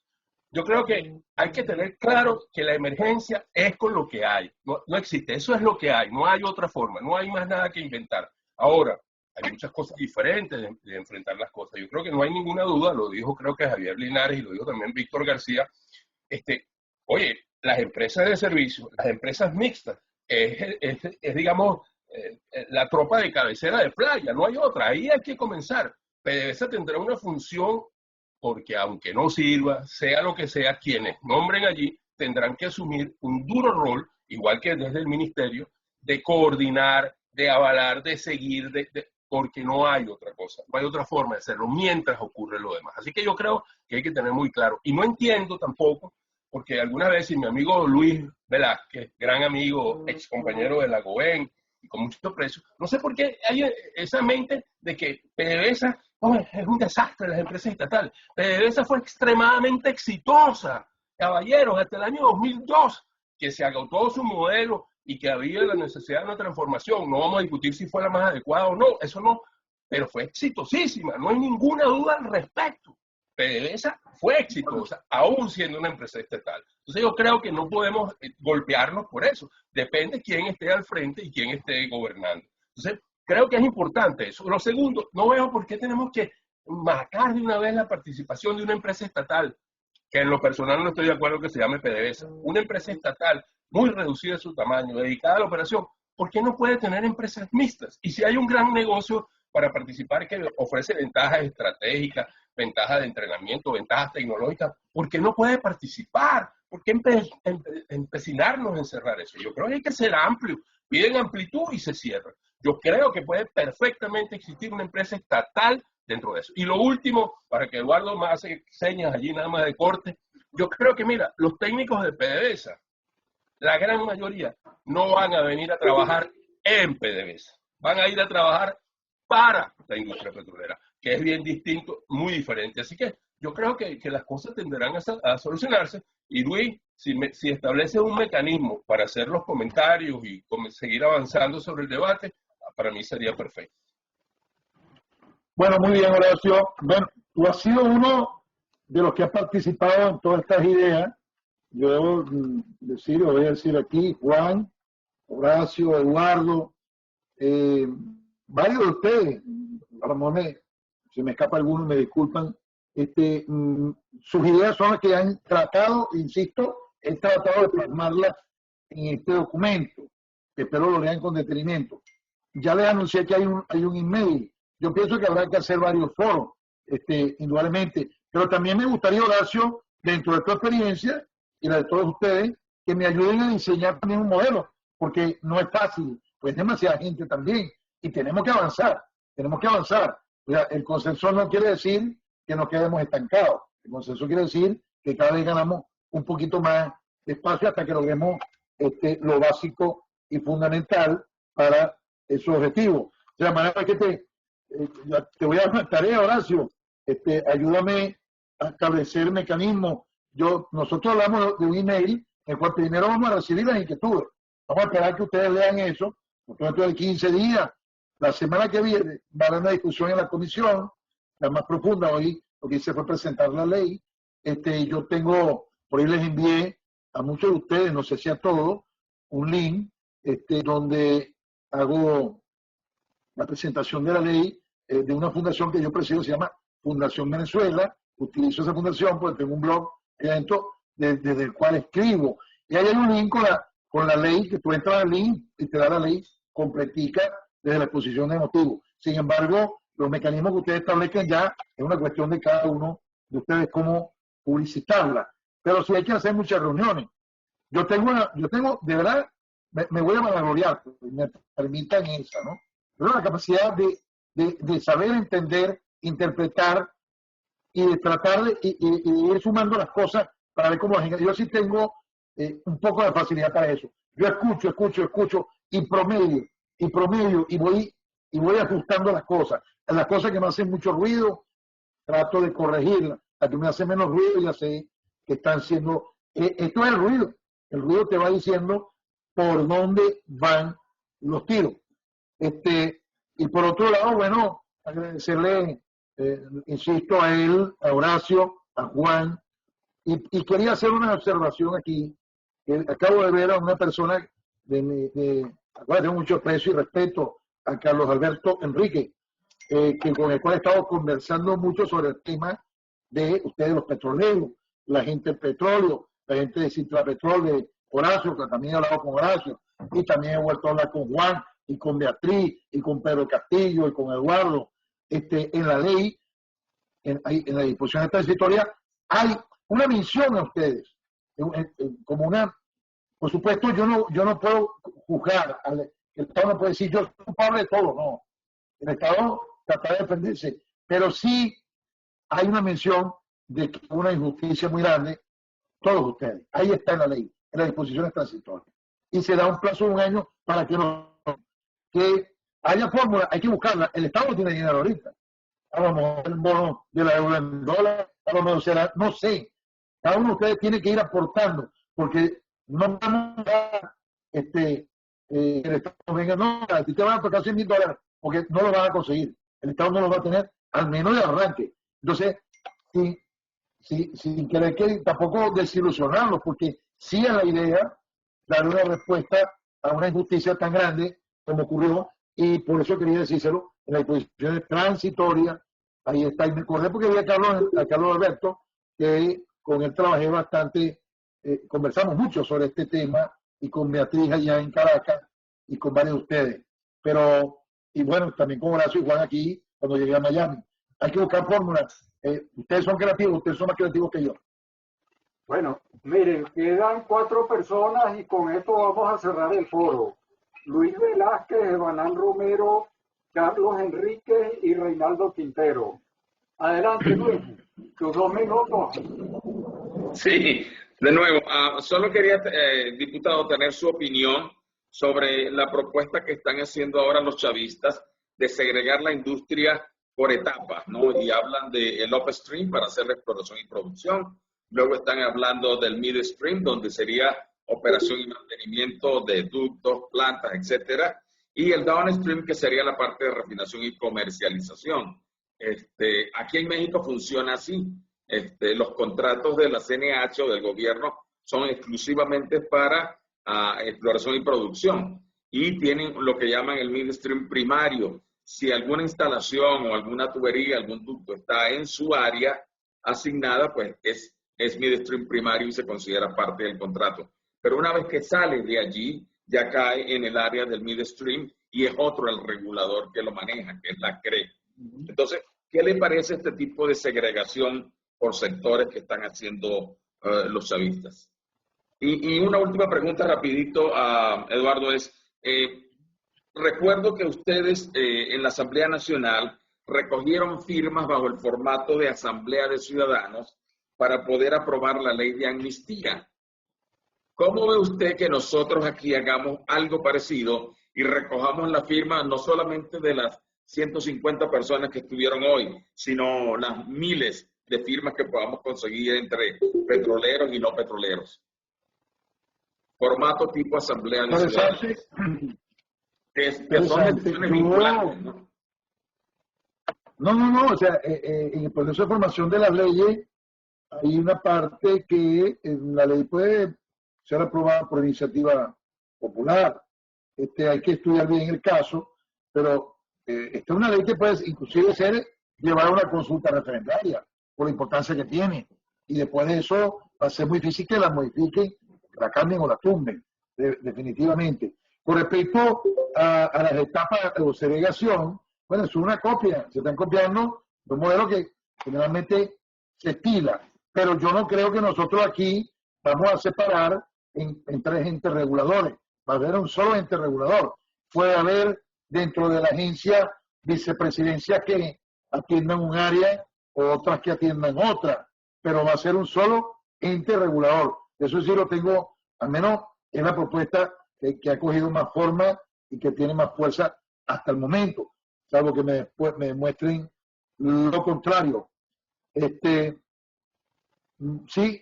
Yo creo que hay que tener claro que la emergencia es con lo que hay. No existe, eso es lo que hay, no hay otra forma, no hay más nada que inventar. Ahora, hay muchas cosas diferentes de enfrentar las cosas. Yo creo que no hay ninguna duda, lo dijo creo que Javier Linares y lo dijo también Víctor García. Oye, las empresas de servicio, las empresas mixtas, es digamos, la tropa de cabecera de playa, no hay otra, ahí hay que comenzar. PDVSA tendrá una función porque aunque no sirva, sea lo que sea, quienes nombren allí tendrán que asumir un duro rol, igual que desde el ministerio, de coordinar, de avalar, de seguir, porque no hay otra cosa, no hay otra forma de hacerlo mientras ocurre lo demás. Así que yo creo que hay que tener muy claro. Y no entiendo tampoco, porque algunas veces mi amigo Luis Velázquez, gran amigo, ex compañero de la GOEN, y con mucho precio, no sé por qué hay esa mente de que PDVSA es un desastre, las empresas estatales. PDVSA fue extremadamente exitosa, caballeros, hasta el año 2002, que se agotó su modelo y que había la necesidad de una transformación. No vamos a discutir si fue la más adecuada o no, eso no, pero fue exitosísima, no hay ninguna duda al respecto. PDVSA fue exitosa, aún siendo una empresa estatal. Entonces yo creo que no podemos golpearnos por eso. Depende quién esté al frente y quién esté gobernando. Entonces creo que es importante eso. Lo segundo, no veo por qué tenemos que marcar de una vez la participación de una empresa estatal, que en lo personal no estoy de acuerdo que se llame PDVSA. Una empresa estatal muy reducida en su tamaño, dedicada a la operación, ¿por qué no puede tener empresas mixtas? Y si hay un gran negocio para participar que ofrece ventajas estratégicas, ventajas de entrenamiento, ventajas tecnológicas, ¿por qué no puede participar? ¿Por qué empecinarnos en cerrar eso? Yo creo que hay que ser amplio, piden amplitud y se cierra. Yo creo que puede perfectamente existir una empresa estatal dentro de eso. Y lo último, para que Eduardo me hace señas allí nada más de corte, yo creo que, mira, los técnicos de PDVSA, la gran mayoría, no van a venir a trabajar en PDVSA, van a ir a trabajar para la industria petrolera, que es bien distinto, muy diferente. Así que yo creo que las cosas tenderán a solucionarse. Y Luis, si establece un mecanismo para hacer los comentarios y seguir avanzando sobre el debate, para mí sería perfecto. Bueno, muy bien, Horacio. Bueno, tú has sido uno de los que ha participado en todas estas ideas. Yo debo decir, lo voy a decir aquí, Juan, Horacio, Eduardo, varios de ustedes, a lo mejor si me escapa alguno, me disculpan, sus ideas son las que han tratado, insisto, he tratado de plasmarlas en este documento, que espero lo lean con detenimiento. Ya les anuncié que hay un email. Yo pienso que habrá que hacer varios foros, indudablemente, pero también me gustaría, Horacio, dentro de tu experiencia y la de todos ustedes, que me ayuden a diseñar también un modelo, porque no es fácil, pues demasiada gente también, y tenemos que avanzar. O sea, el consenso no quiere decir que nos quedemos estancados, el consenso quiere decir que cada vez ganamos un poquito más de espacio hasta que logremos lo básico y fundamental para esos objetivos. De la manera que te voy a dar una tarea, Horacio, ayúdame a establecer mecanismos. nosotros hablamos de un email en el cual primero vamos a recibir las inquietudes. Vamos a esperar que ustedes lean eso, dentro de 15 días. La semana que viene va a haber una discusión en la comisión, la más profunda. Hoy lo que hice fue presentar la ley. Yo tengo, por ahí les envié a muchos de ustedes, no sé si a todos, un link donde hago la presentación de la ley de una fundación que yo presido, se llama Fundación Venezuela. Utilizo esa fundación porque tengo un blog desde el cual escribo. Y ahí hay un link con la ley, que tú entras al link y te da la ley completica desde la exposición de motivos. Sin embargo, los mecanismos que ustedes establezcan ya es una cuestión de cada uno de ustedes cómo publicitarla. Pero sí hay que hacer muchas reuniones. Yo tengo, de verdad, me voy a vanagloriar, me permitan esa, ¿no? Pero la capacidad de saber entender, interpretar y de tratar de ir sumando las cosas para ver cómo las. Yo sí tengo un poco de facilidad para eso. Yo escucho y promedio y voy ajustando las cosas. Las cosas que me hacen mucho ruido, trato de corregirlas. Las que me hacen menos ruido, ya sé que están siendo. Esto es el ruido. El ruido te va diciendo por dónde van los tiros. Y por otro lado, bueno, agradecerle, insisto, a él, a Horacio, a Juan, y quería hacer una observación aquí. Acabo de ver a una persona a la cual tengo mucho aprecio y respeto, a Carlos Alberto Enrique, con el cual he estado conversando mucho sobre el tema de ustedes los petroleros, la gente del petróleo, la gente de Cintra Petrol, de Horacio, que también he hablado con Horacio, y también he vuelto a hablar con Juan, y con Beatriz, y con Pedro Castillo, y con Eduardo. En la ley, en la disposición transitoria, hay una mención a ustedes, como una. Por supuesto, yo no puedo juzgar, el Estado no puede decir yo soy culpable de todo, no. El Estado trata de defenderse, pero sí hay una mención de que una injusticia muy grande, todos ustedes, ahí está en la ley, en las disposiciones transitorias. Y se da un plazo de 1 año para que haya fórmula, hay que buscarla. El Estado no tiene dinero ahorita. A lo mejor el bono de la deuda en dólares, a lo mejor será, no sé. Cada uno de ustedes tiene que ir aportando, porque no vamos a el Estado venga, no, a ti te van a tocar $100,000, porque no lo van a conseguir. El Estado no lo va a tener, al menos de arranque. Entonces, sin querer que tampoco desilusionarlos, porque sí es la idea dar una respuesta a una injusticia tan grande como ocurrió, y por eso quería decírselo en la disposición transitoria. Ahí está, y me acordé porque vi a Carlos Alberto, que con él trabajé bastante, conversamos mucho sobre este tema, y con Beatriz allá en Caracas, y con varios de ustedes. Pero, y bueno, también con Horacio y Juan aquí, cuando llegué a Miami. Hay que buscar fórmulas. Ustedes son creativos, ustedes son más creativos que yo. Bueno, miren, quedan 4 personas y con esto vamos a cerrar el foro. Luis Velázquez, Evanán Romero, Carlos Enríquez y Reinaldo Quintero. Adelante, Luis, tus 2 minutos. Sí, de nuevo, solo quería, diputado, tener su opinión sobre la propuesta que están haciendo ahora los chavistas de segregar la industria por etapas, ¿no? Y hablan del upstream para hacer la exploración y producción. Luego están hablando del midstream, donde sería operación y mantenimiento de ductos, plantas, etcétera. Y el downstream, que sería la parte de refinación y comercialización. Aquí en México funciona así. Los contratos de la CNH o del gobierno son exclusivamente para exploración y producción. Y tienen lo que llaman el midstream primario. Si alguna instalación o alguna tubería, algún ducto está en su área asignada, pues es midstream primario y se considera parte del contrato. Pero una vez que sale de allí, ya cae en el área del midstream y es otro el regulador que lo maneja, que es la CRE. Entonces, ¿qué le parece este tipo de segregación por sectores que están haciendo los chavistas? Y una última pregunta rapidito, Eduardo, es, recuerdo que ustedes en la Asamblea Nacional recogieron firmas bajo el formato de Asamblea de Ciudadanos para poder aprobar la ley de amnistía. ¿Cómo ve usted que nosotros aquí hagamos algo parecido y recojamos la firma no solamente de las 150 personas que estuvieron hoy, sino las miles de firmas que podamos conseguir entre petroleros y no petroleros. Formato tipo asamblea nacional. Que son decisiones vinculantes, ¿no? No, o sea, en el proceso de formación de las leyes hay una parte que la ley puede ser aprobada por iniciativa popular. Hay que estudiar bien el caso, pero esta es una ley que puede inclusive ser llevar a una consulta referendaria por la importancia que tiene. Y después de eso va a ser muy difícil que la modifiquen, la cambien o la tumben, definitivamente. Con respecto a las etapas de segregación, bueno, es una copia, se están copiando de un modelo que generalmente se estila, pero yo no creo que nosotros aquí vamos a separar en tres entes reguladores, va a haber un solo ente regulador. Puede haber dentro de la agencia vicepresidencia que atiendan un área o otras que atiendan otra, pero va a ser un solo ente regulador. Eso sí lo tengo, al menos es la propuesta que ha cogido más forma y que tiene más fuerza hasta el momento, salvo que me demuestren lo contrario. Sí,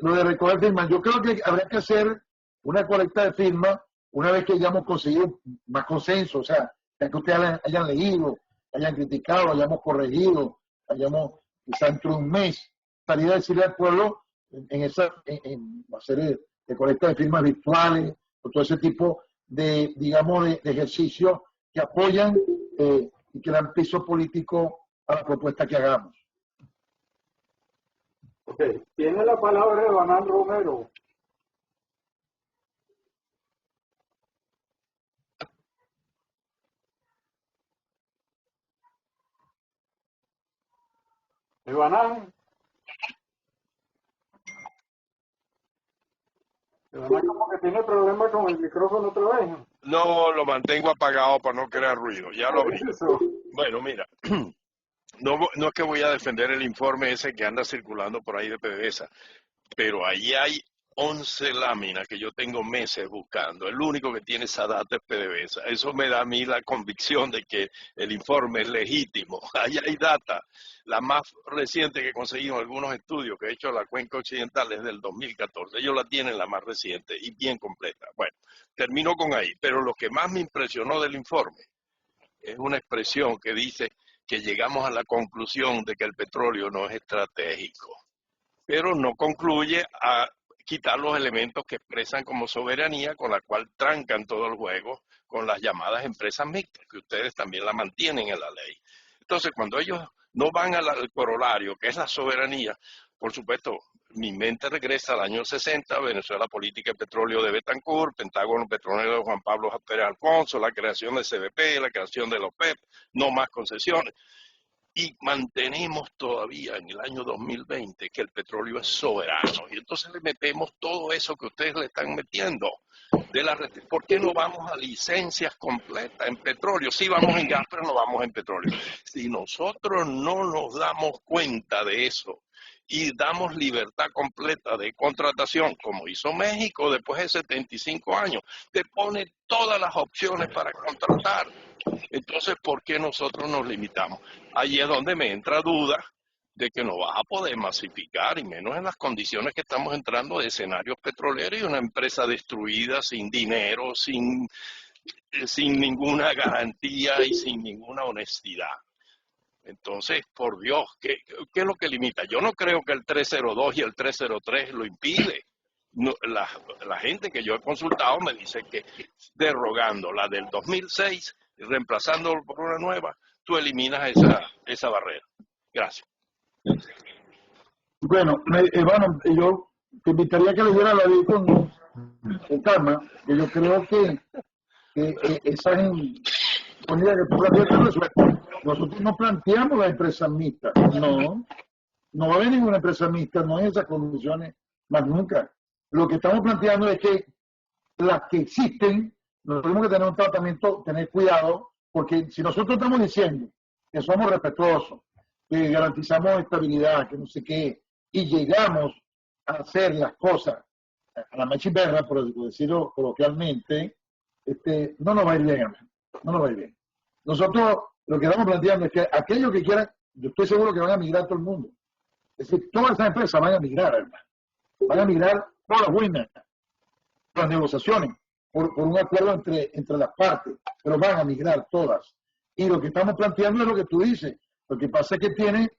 lo de recoger firmas, yo creo que habría que hacer una colecta de firmas una vez que hayamos conseguido más consenso, o sea, que ustedes hayan leído, hayan criticado, hayamos corregido, hayamos quizá dentro de un mes, salir a decirle al pueblo en una serie de colecta de firmas virtuales, o todo ese tipo de, digamos, de ejercicios que apoyan y que dan piso político a la propuesta que hagamos. Ok, tiene la palabra Evanán Romero. Evanán. Evanán como que tiene problemas con el micrófono otra vez. No, lo mantengo apagado para no crear ruido. Ya lo abrí. Bueno, mira. No es que voy a defender el informe ese que anda circulando por ahí de PDVSA, pero ahí hay 11 láminas que yo tengo meses buscando. El único que tiene esa data es PDVSA. Eso me da a mí la convicción de que el informe es legítimo. Ahí hay data. La más reciente que he conseguido en algunos estudios que he hecho la Cuenca Occidental es del 2014. Ellos la tienen la más reciente y bien completa. Bueno, termino con ahí. Pero lo que más me impresionó del informe es una expresión que dice que llegamos a la conclusión de que el petróleo no es estratégico, pero no concluye a quitar los elementos que expresan como soberanía, con la cual trancan todo el juego con las llamadas empresas mixtas, que ustedes también la mantienen en la ley. Entonces, cuando ellos no van al corolario, que es la soberanía, por supuesto, mi mente regresa al año 60, Venezuela Política de Petróleo de Betancourt, Pentágono Petrolero de Juan Pablo Pérez Alfonso, la creación del CBP, la creación de la OPEP, no más concesiones. Y mantenemos todavía en el año 2020 que el petróleo es soberano. Y entonces le metemos todo eso que ustedes le están metiendo. ¿Por qué no vamos a licencias completas en petróleo? Sí vamos en gas, pero no vamos en petróleo. Si nosotros no nos damos cuenta de eso y damos libertad completa de contratación, como hizo México después de 75 años, te pone todas las opciones para contratar. Entonces, ¿por qué nosotros nos limitamos? Ahí es donde me entra duda de que no vas a poder masificar, y menos en las condiciones que estamos entrando de escenarios petroleros y una empresa destruida, sin dinero, sin ninguna garantía y sin ninguna honestidad. Entonces, por Dios, ¿qué es lo que limita? Yo no creo que el 302 y el 303 lo impide. No, la gente que yo he consultado me dice que derogando la del 2006 y reemplazándolo por una nueva, tú eliminas esa barrera. Gracias. Bueno, yo te invitaría a que leyera la ley con calma, que yo creo que esa ponía que tú nosotros no planteamos la empresa mixta, no va a haber ninguna empresa mixta, no hay esas condiciones más nunca. Lo que estamos planteando es que las que existen, nosotros tenemos que tener un tratamiento, tener cuidado, porque si nosotros estamos diciendo que somos respetuosos, que garantizamos estabilidad, que no sé qué, y llegamos a hacer las cosas a la machiberra, por decirlo coloquialmente, no nos va a ir bien, no nos va a ir bien. Nosotros lo que estamos planteando es que aquellos que quieran, yo estoy seguro que van a migrar todo el mundo, Es decir, todas esas empresas van a migrar, hermano. Van a migrar por las buenas, por las negociaciones, por un acuerdo entre las partes, pero van a migrar todas. Y lo que estamos planteando es lo que tú dices. Lo que pasa es que tiene,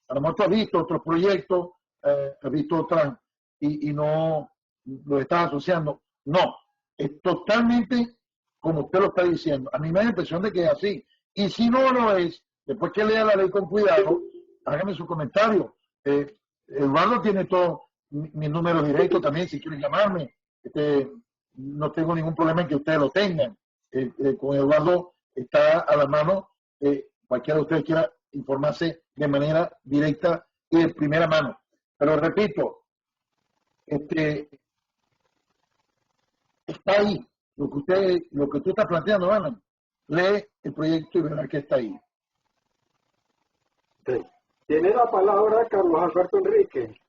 a lo mejor tú has visto otros proyectos, has visto otras, y no lo estás asociando. No, es totalmente como usted lo está diciendo. A mí me da la impresión de que es así. Y si no lo es, después que lea la ley con cuidado, hágame su comentario. Eduardo tiene todos mis números directos también, si quieren llamarme. No tengo ningún problema en que ustedes lo tengan. Con Eduardo está a la mano. Cualquiera de ustedes quiera informarse de manera directa y de primera mano. Pero repito, está ahí. Lo que tú estás planteando, Alan. Lee el proyecto y verá que está ahí. Sí. Tiene la palabra Carlos Alberto Enrique.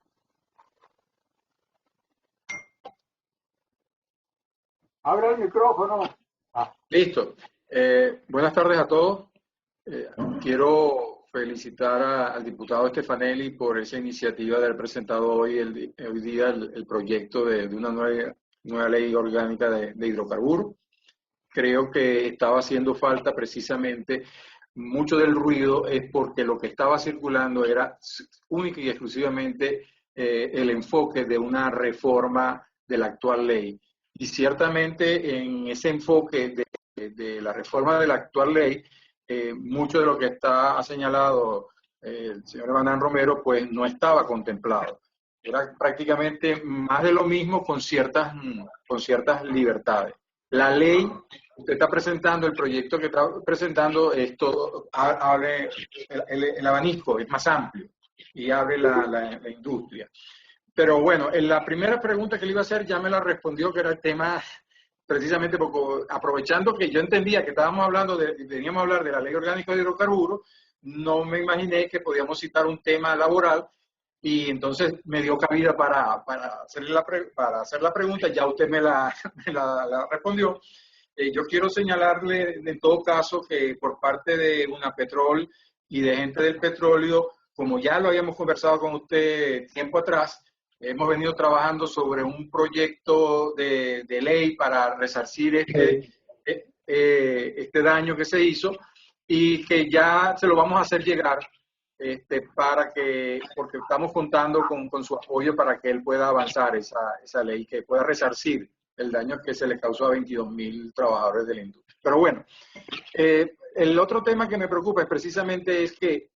Abre el micrófono. Listo. Buenas tardes a todos. Quiero felicitar al diputado Stefanelli por esa iniciativa de haber presentado hoy día el proyecto de una nueva ley orgánica de hidrocarburos. Creo que estaba haciendo falta precisamente. Mucho del ruido es porque lo que estaba circulando era única y exclusivamente el enfoque de una reforma de la actual ley. Y ciertamente en ese enfoque de la reforma de la actual ley, mucho de lo que ha señalado el señor Banán Romero, pues no estaba contemplado. Era prácticamente más de lo mismo con ciertas libertades. La ley, usted está presentando, el proyecto que está presentando, es todo, abre el abanico, es más amplio y abre la industria. Pero bueno, en la primera pregunta que le iba a hacer ya me la respondió, que era el tema, precisamente porque aprovechando que yo entendía que veníamos a hablar de la ley orgánica de hidrocarburos, no me imaginé que podíamos citar un tema laboral y entonces me dio cabida para hacer la pregunta, ya usted me la respondió. Yo quiero señalarle en todo caso que por parte de Unapetrol y de gente del petróleo, como ya lo habíamos conversado con usted tiempo atrás, hemos venido trabajando sobre un proyecto de ley para resarcir este daño que se hizo y que ya se lo vamos a hacer llegar porque estamos contando con su apoyo para que él pueda avanzar esa ley, que pueda resarcir el daño que se le causó a 22.000 trabajadores de la industria. Pero bueno, el otro tema que me preocupa es que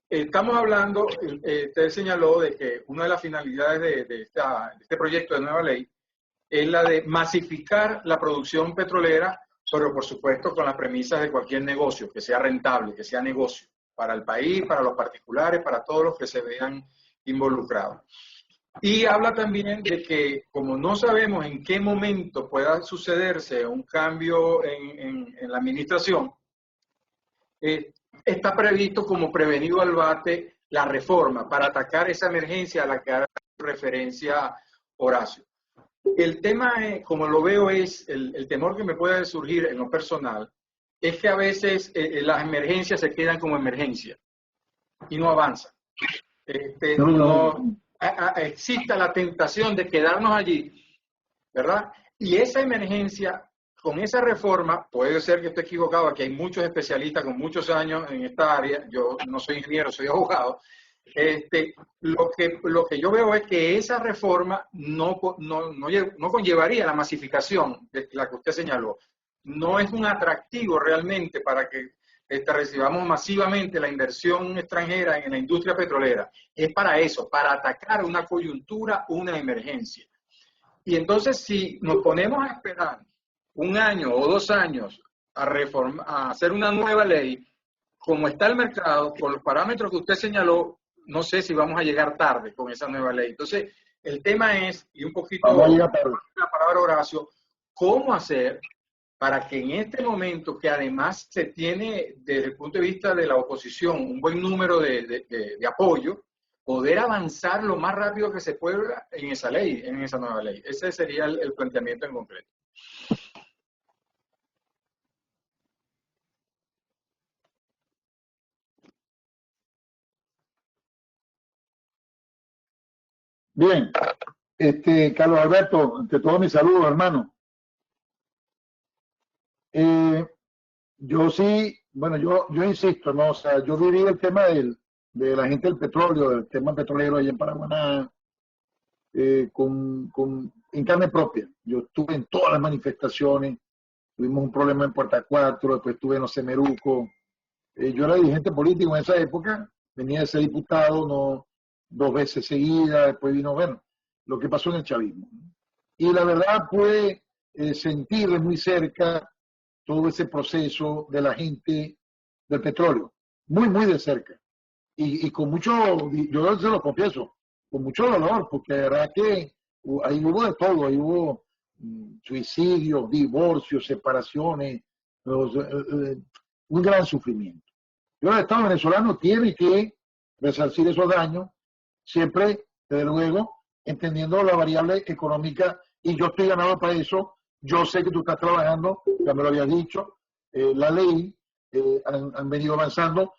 estamos hablando, usted señaló de que una de las finalidades de este proyecto de nueva ley es la de masificar la producción petrolera, pero por supuesto con las premisas de cualquier negocio, que sea rentable, que sea negocio para el país, para los particulares, para todos los que se vean involucrados. Y habla también de que como no sabemos en qué momento pueda sucederse un cambio en la administración, está previsto como prevenido al bate la reforma para atacar esa emergencia a la que hace referencia Horacio. El tema, como lo veo, es el temor que me puede surgir en lo personal, es que a veces las emergencias se quedan como emergencia y no avanzan. Exista la tentación de quedarnos allí, ¿verdad? Y esa emergencia, con esa reforma, puede ser que esté equivocado, aquí hay muchos especialistas con muchos años en esta área, yo no soy ingeniero, soy abogado, lo que yo veo es que esa reforma no conllevaría la masificación de la que usted señaló. No es un atractivo realmente para que recibamos masivamente la inversión extranjera en la industria petrolera. Es para eso, para atacar una coyuntura, una emergencia. Y entonces si nos ponemos a esperar un año o 2 años a hacer una nueva ley, como está el mercado, con los parámetros que usted señaló, no sé si vamos a llegar tarde con esa nueva ley. Entonces, el tema es, y un poquito la palabra Horacio, ¿cómo hacer para que en este momento, que además se tiene desde el punto de vista de la oposición un buen número de apoyo, poder avanzar lo más rápido que se pueda en esa ley, en esa nueva ley? Ese sería el planteamiento en concreto. Bien, Carlos Alberto, ante todo mi saludo, hermano. Yo sí, bueno, yo insisto, ¿no? O sea, yo viví el tema de la gente del petróleo, del tema petrolero allá en Paraguaná, en carne propia. Yo estuve en todas las manifestaciones, tuvimos un problema en Puerta Cuatro, después estuve en Ocemeruco. Yo era dirigente político en esa época, venía de ser diputado, no 2 veces seguidas, después vino, bueno, lo que pasó en el chavismo. Y la verdad pude sentir de muy cerca todo ese proceso de la gente del petróleo, muy, muy de cerca. Y con mucho, yo se lo confieso, con mucho dolor, porque la verdad que ahí hubo de todo, ahí hubo suicidios, divorcios, separaciones, un gran sufrimiento. Y ahora el Estado venezolano tiene que resarcir esos daños, siempre, desde luego, entendiendo la variable económica, y yo estoy ganado para eso. Yo sé que tú estás trabajando, ya me lo habías dicho, la ley, han venido avanzando,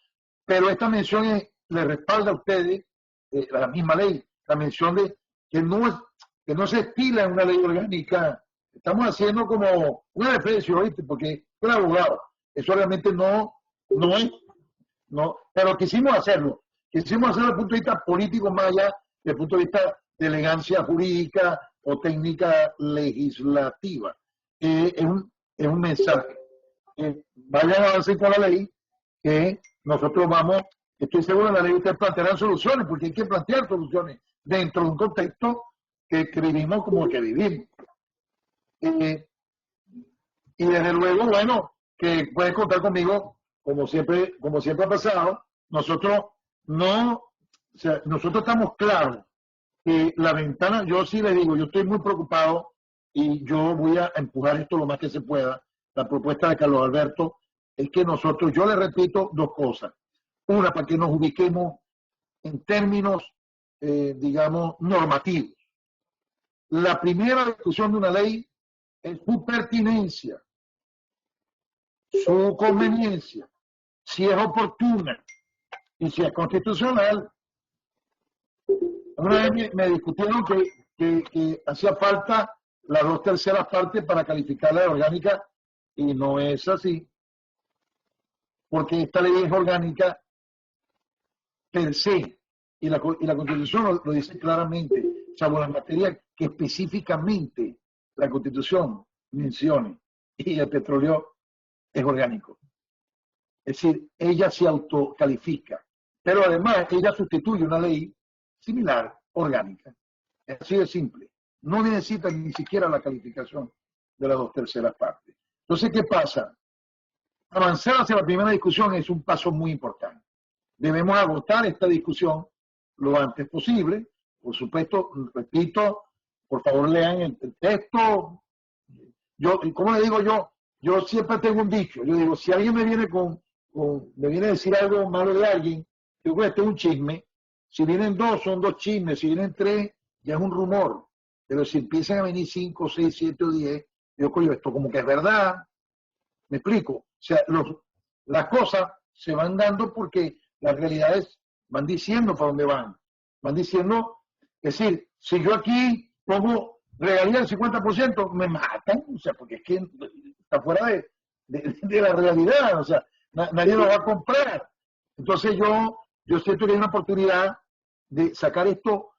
pero esta mención le respalda a ustedes la misma ley, la mención de que no se estila en una ley orgánica. Estamos haciendo como una defensa, ¿viste? Porque soy abogado, eso realmente no es, no, pero quisimos hacerlo desde el punto de vista político más allá del punto de vista de elegancia jurídica o técnica legislativa. Es un mensaje. Vayan a avanzar con la ley, que nosotros estoy seguro de la ley ustedes plantearán soluciones, porque hay que plantear soluciones dentro de un contexto que vivimos como el que vivimos. Y desde luego, bueno, que puedes contar conmigo, como siempre ha pasado. Nosotros nosotros estamos claros que la ventana, yo sí le digo, yo estoy muy preocupado y yo voy a empujar esto lo más que se pueda. La propuesta de Carlos Alberto es que yo le repito 2 cosas. Una, para que nos ubiquemos en términos, digamos, normativos. La primera discusión de una ley es su pertinencia, su conveniencia, si es oportuna y si es constitucional. Una vez me discutieron que hacía falta las 2/3 partes para calificarla de orgánica, y no es así, porque esta ley es orgánica per se, y la Constitución lo dice claramente, salvo las materias que específicamente la Constitución mencione, y el petróleo es orgánico. Es decir, ella se autocalifica, pero además ella sustituye una ley similar, orgánica. Es así de simple. No necesita ni siquiera la calificación de las 2/3 partes. Entonces, ¿qué pasa? Avanzar hacia la primera discusión es un paso muy importante. Debemos agotar esta discusión lo antes posible. Por supuesto, repito, por favor lean el texto. ¿Cómo le digo yo? Yo siempre tengo un dicho. Yo digo, si alguien me viene a decir algo malo de alguien, yo creo que este es un chisme. Si vienen 2, son 2 chismes. Si vienen 3, ya es un rumor. Pero si empiezan a venir 5, 6, 7 o 10, yo coño, esto como que es verdad. ¿Me explico? O sea, las cosas se van dando porque las realidades van diciendo para dónde van. Van diciendo, es decir, si yo aquí pongo regalía del 50%, me matan. O sea, porque es que está fuera de la realidad. O sea, nadie lo va a comprar. Entonces yo siento que hay una oportunidad de sacar esto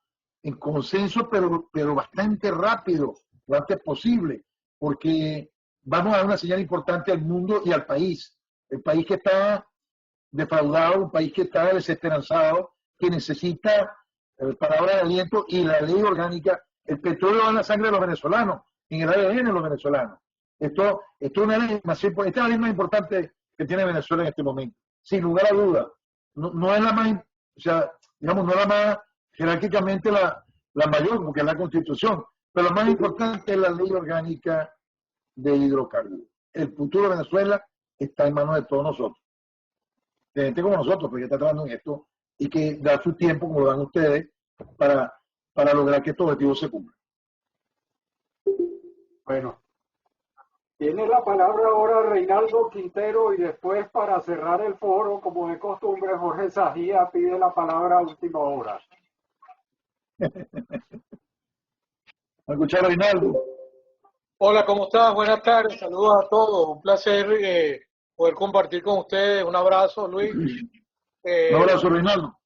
en consenso, pero bastante rápido, lo antes posible, porque vamos a dar una señal importante al mundo y al país. El país que está defraudado, un país que está desesperanzado, que necesita palabra de aliento y la ley orgánica. El petróleo va en la sangre de los venezolanos, en el ADN de los venezolanos. Esto es una ley esta es la ley más importante que tiene Venezuela en este momento, sin lugar a dudas. No es la más, o sea, digamos, no es la más jerárquicamente la mayor, porque es la Constitución, pero la más importante es la ley orgánica de hidrocarburos. El futuro de Venezuela está en manos de todos nosotros, de gente como nosotros, porque está trabajando en esto y que da su tiempo, como lo dan ustedes, para lograr que estos objetivos se cumplan. Bueno, tiene la palabra ahora Reinaldo Quintero y después, para cerrar el foro, como de costumbre, Jorge Sajía pide la palabra a última hora. ¿Me escucharon, Reinaldo? Hola, ¿cómo estás? Buenas tardes, saludos a todos. Un placer poder compartir con ustedes. Un abrazo, Luis. Un abrazo, Reinaldo.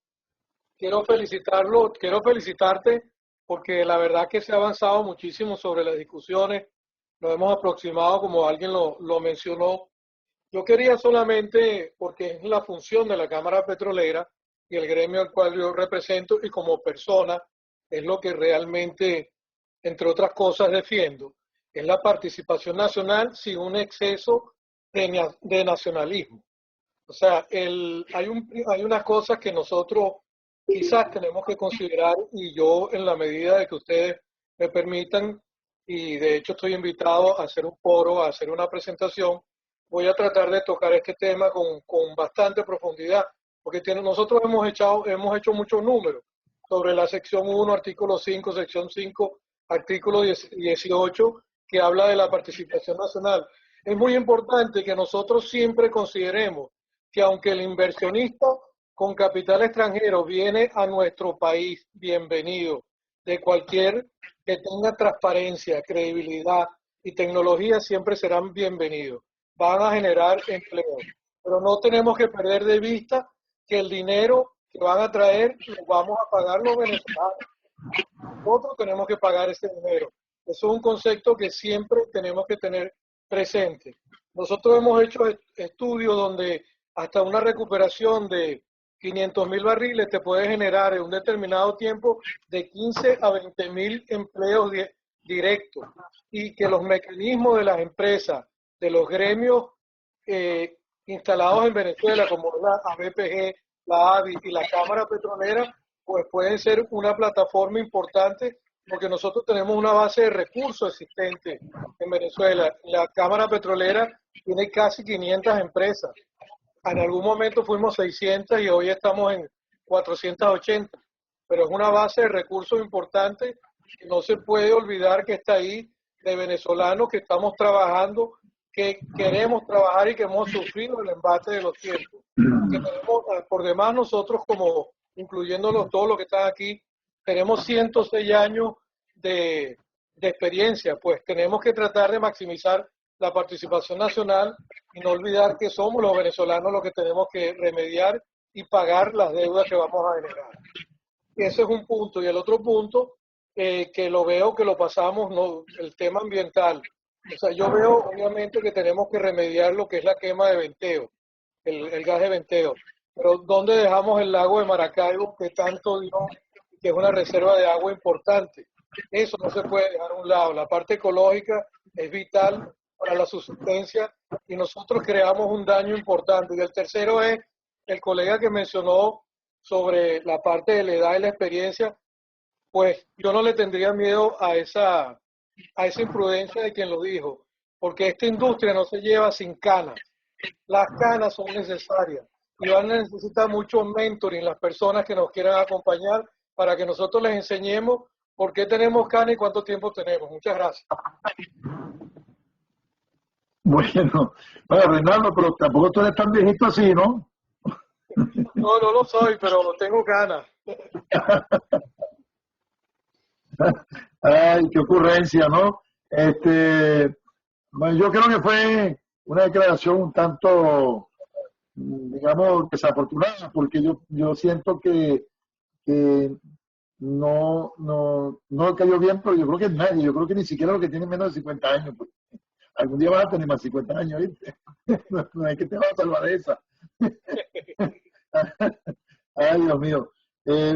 Quiero felicitarte porque la verdad que se ha avanzado muchísimo sobre las discusiones. Nos hemos aproximado, como alguien lo mencionó. Yo quería solamente, porque es la función de la Cámara Petrolera y el gremio al cual yo represento y como persona, es lo que realmente, entre otras cosas, defiendo. Es la participación nacional sin un exceso de nacionalismo. O sea, hay unas cosas que nosotros quizás tenemos que considerar y yo en la medida de que ustedes me permitan, y de hecho estoy invitado a hacer un foro, a hacer una presentación, voy a tratar de tocar este tema con bastante profundidad, porque nosotros hemos hecho muchos números sobre la sección 1, artículo 5, sección 5, artículo 18, que habla de la participación nacional. Es muy importante que nosotros siempre consideremos que aunque el inversionista con capital extranjero viene a nuestro país, bienvenido, de cualquier que tenga transparencia, credibilidad y tecnología, siempre serán bienvenidos. Van a generar empleo. Pero no tenemos que perder de vista que el dinero que van a traer lo vamos a pagar los venezolanos. Nosotros tenemos que pagar ese dinero. Eso es un concepto que siempre tenemos que tener presente. Nosotros hemos hecho estudios donde hasta una recuperación de 500.000 barriles te puede generar en un determinado tiempo de 15 a 20.000 empleos directos, y que los mecanismos de las empresas, de los gremios instalados en Venezuela, como la ABPG, la ABI y la Cámara Petrolera, pues pueden ser una plataforma importante, porque nosotros tenemos una base de recursos existente en Venezuela. La Cámara Petrolera tiene casi 500 empresas. En algún momento fuimos 600 y hoy estamos en 480. Pero es una base de recursos importante que no se puede olvidar que está ahí, de venezolanos que estamos trabajando, que queremos trabajar y que hemos sufrido el embate de los tiempos. Que tenemos, por demás, nosotros, como incluyéndolos todos los que están aquí, tenemos 106 años de experiencia, pues tenemos que tratar de maximizar la participación nacional y no olvidar que somos los venezolanos los que tenemos que remediar y pagar las deudas que vamos a generar. Ese es un punto. Y el otro punto, que lo veo que lo pasamos, el tema ambiental. O sea, yo veo obviamente que tenemos que remediar lo que es la quema de venteo, el gas de venteo. Pero ¿dónde dejamos el lago de Maracaibo, que tanto dio, que es una reserva de agua importante? Eso no se puede dejar a un lado. La parte ecológica es vital para la subsistencia y nosotros creamos un daño importante. Y el tercero es el colega que mencionó sobre la parte de la edad y la experiencia. Pues yo no le tendría miedo a esa imprudencia de quien lo dijo, porque esta industria no se lleva sin canas. Las canas son necesarias y van a necesitar mucho mentoring las personas que nos quieran acompañar para que nosotros les enseñemos por qué tenemos canas y cuánto tiempo tenemos. Muchas gracias. Bueno, Reinaldo, pero tampoco tú eres tan viejito así, ¿no? No, no lo soy, pero tengo ganas. Ay, qué ocurrencia, ¿no? Bueno, yo creo que fue una declaración un tanto, digamos, desafortunada, porque yo siento que no cayó bien, pero yo creo que nadie, yo creo que ni siquiera los que tienen menos de 50 años, pues, algún día vas a tener más de 50 años, ¿viste? No hay que te vas a salvar de esa. Ay, Dios mío.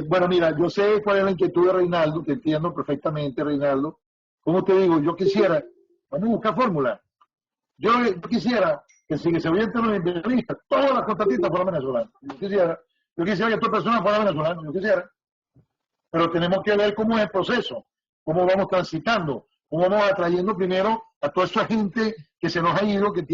Bueno, mira, yo sé cuál es la inquietud de Reinaldo, te entiendo perfectamente, Reinaldo. Como te digo, yo quisiera, vamos a buscar fórmula. Yo quisiera que si se orientan los inversionistas, todas las contratistas fueran venezolanas. Yo quisiera que todas las personas fueran venezolanas, yo quisiera. Pero tenemos que ver cómo es el proceso, cómo vamos transitando, cómo vamos atrayendo primero a toda esa gente que se nos ha ido, que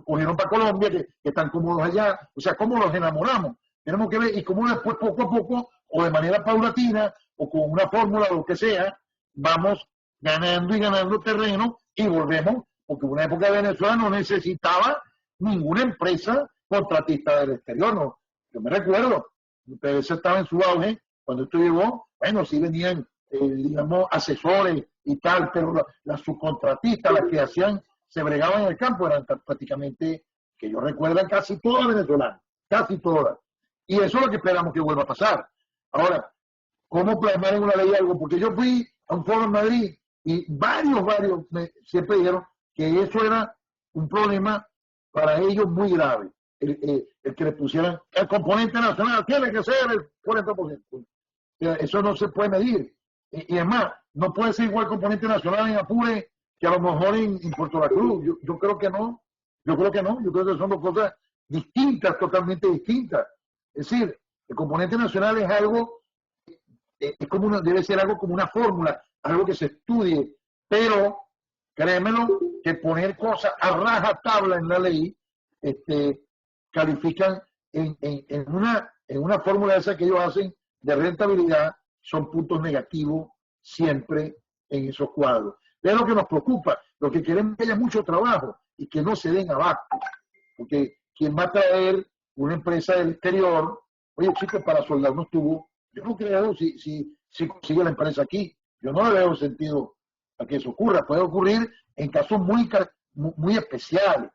cogieron para Colombia, que están cómodos allá, o sea, cómo los enamoramos. Tenemos que ver y cómo después, poco a poco, o de manera paulatina, o con una fórmula, o lo que sea, vamos ganando y ganando terreno y volvemos, porque en una época de Venezuela no necesitaba ninguna empresa contratista del exterior, no. Yo me recuerdo, PDVSA estaba en su auge cuando esto llegó, bueno, sí venían, digamos, asesores y tal, pero las subcontratistas, las que hacían, se bregaban en el campo, eran prácticamente, que yo recuerdo, casi todas venezolanas, casi todas. Y eso es lo que esperamos que vuelva a pasar. Ahora, ¿cómo plasmar en una ley algo? Porque yo fui a un foro en Madrid y varios siempre dijeron que eso era un problema para ellos muy grave. El que le pusieran el componente nacional tiene que ser el 40%. Eso no se puede medir. Y es más, no puede ser igual el componente nacional en Apure que a lo mejor en Puerto La Cruz. Yo creo que no. Yo creo que son dos cosas distintas, totalmente distintas. Es decir, el componente nacional es algo, es como debe ser algo como una fórmula, algo que se estudie, pero créemelo que poner cosas a rajatabla en la ley, califican en una fórmula esa que ellos hacen de rentabilidad, son puntos negativos siempre en esos cuadros. Es lo que nos preocupa, lo que queremos es que haya mucho trabajo y que no se den abajo, porque quien va a traer una empresa del exterior, oye chicos, para soldar unos tubos, yo no creo si consigue la empresa aquí, yo no le veo sentido a que eso ocurra, puede ocurrir en casos muy especiales,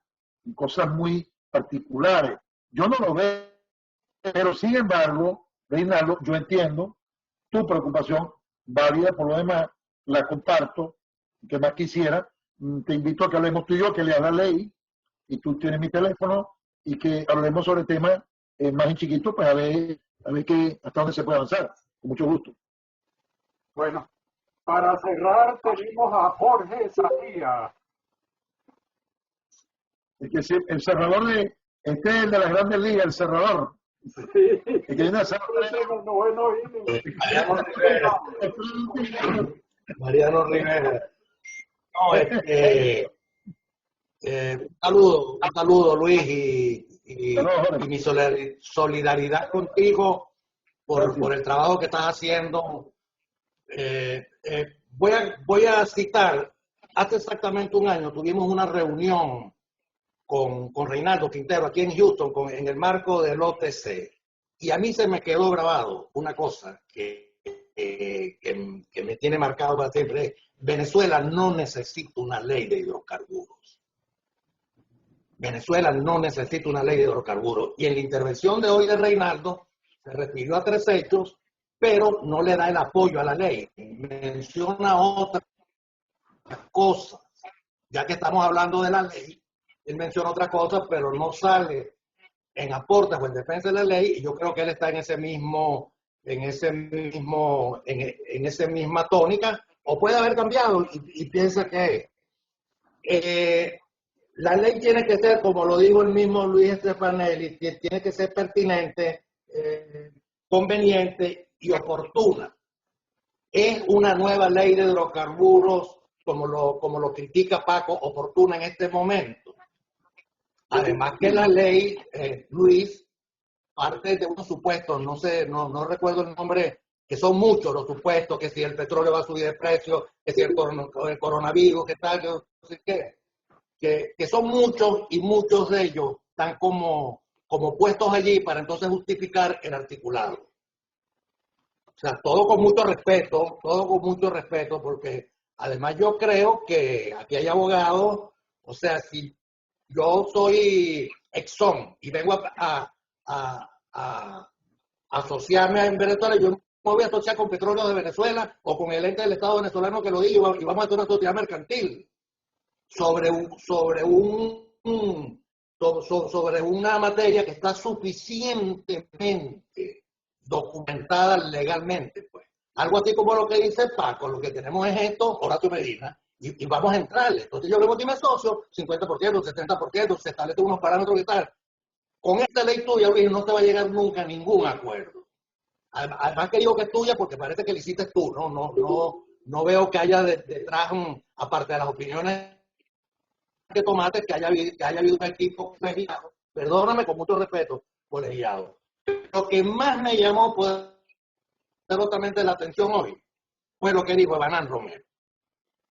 en cosas muy particulares, yo no lo veo, pero sin embargo, Reinaldo, yo entiendo tu preocupación, válida por lo demás, la comparto, que más quisiera, te invito a que hablemos tú y yo, que leas la ley, y tú tienes mi teléfono, y que hablemos sobre temas más en chiquito, pues a ver hasta dónde se puede avanzar, con mucho gusto. Bueno, para cerrar tenemos a Jorge Saía. El cerrador de, este es el de las grandes ligas, el cerrador. Sí. El que viene a hacer... Mariano Rivera. No, un saludo Luis y mi solidaridad contigo por el trabajo que estás haciendo. Voy a citar, hace exactamente un año tuvimos una reunión con Reinaldo Quintero aquí en Houston en el marco del OTC y a mí se me quedó grabado una cosa que me tiene marcado para siempre. Venezuela no necesita una ley de hidrocarburos. Venezuela no necesita una ley de hidrocarburos. Y en la intervención de hoy de Reinaldo se refirió a 3 hechos, pero no le da el apoyo a la ley. Menciona otras cosas. Ya que estamos hablando de la ley, él menciona otras cosas, pero no sale en aportes o en defensa de la ley. Y yo creo que él está en esa misma tónica, o puede haber cambiado y piensa que la ley tiene que ser, como lo dijo el mismo Luis Stefanelli, tiene que ser pertinente, conveniente y oportuna. Es una nueva ley de hidrocarburos, como lo critica Paco, oportuna en este momento. Además que la ley, Luis, parte de unos supuestos, no recuerdo el nombre, que son muchos los supuestos, que si el petróleo va a subir de precio, que si el coronavirus, que tal, no sé qué, que son muchos y muchos de ellos están como puestos allí para entonces justificar el articulado. O sea, todo con mucho respeto, porque además yo creo que aquí hay abogados, o sea, si yo soy Exxon y vengo a asociarme en Venezuela, yo me voy a asociar con Petróleo de Venezuela o con el ente del Estado venezolano que lo diga y vamos a hacer una sociedad mercantil sobre una materia que está suficientemente documentada legalmente, pues. Algo así como lo que dice Paco, lo que tenemos es esto, Horacio Medina, y vamos a entrarle. Entonces yo luego dime socio, 50%, 70%, se establecen unos parámetros que tal. Con esta ley tuya, Luis, no te va a llegar nunca a ningún acuerdo. Además que digo que es tuya porque parece que la hiciste tú, no veo que haya detrás, aparte de las opiniones que tomaste, que haya habido un equipo colegiado. Perdóname, con mucho respeto, colegiado. Lo que más me llamó poderosamente la atención hoy fue lo que dijo Evanán Romero.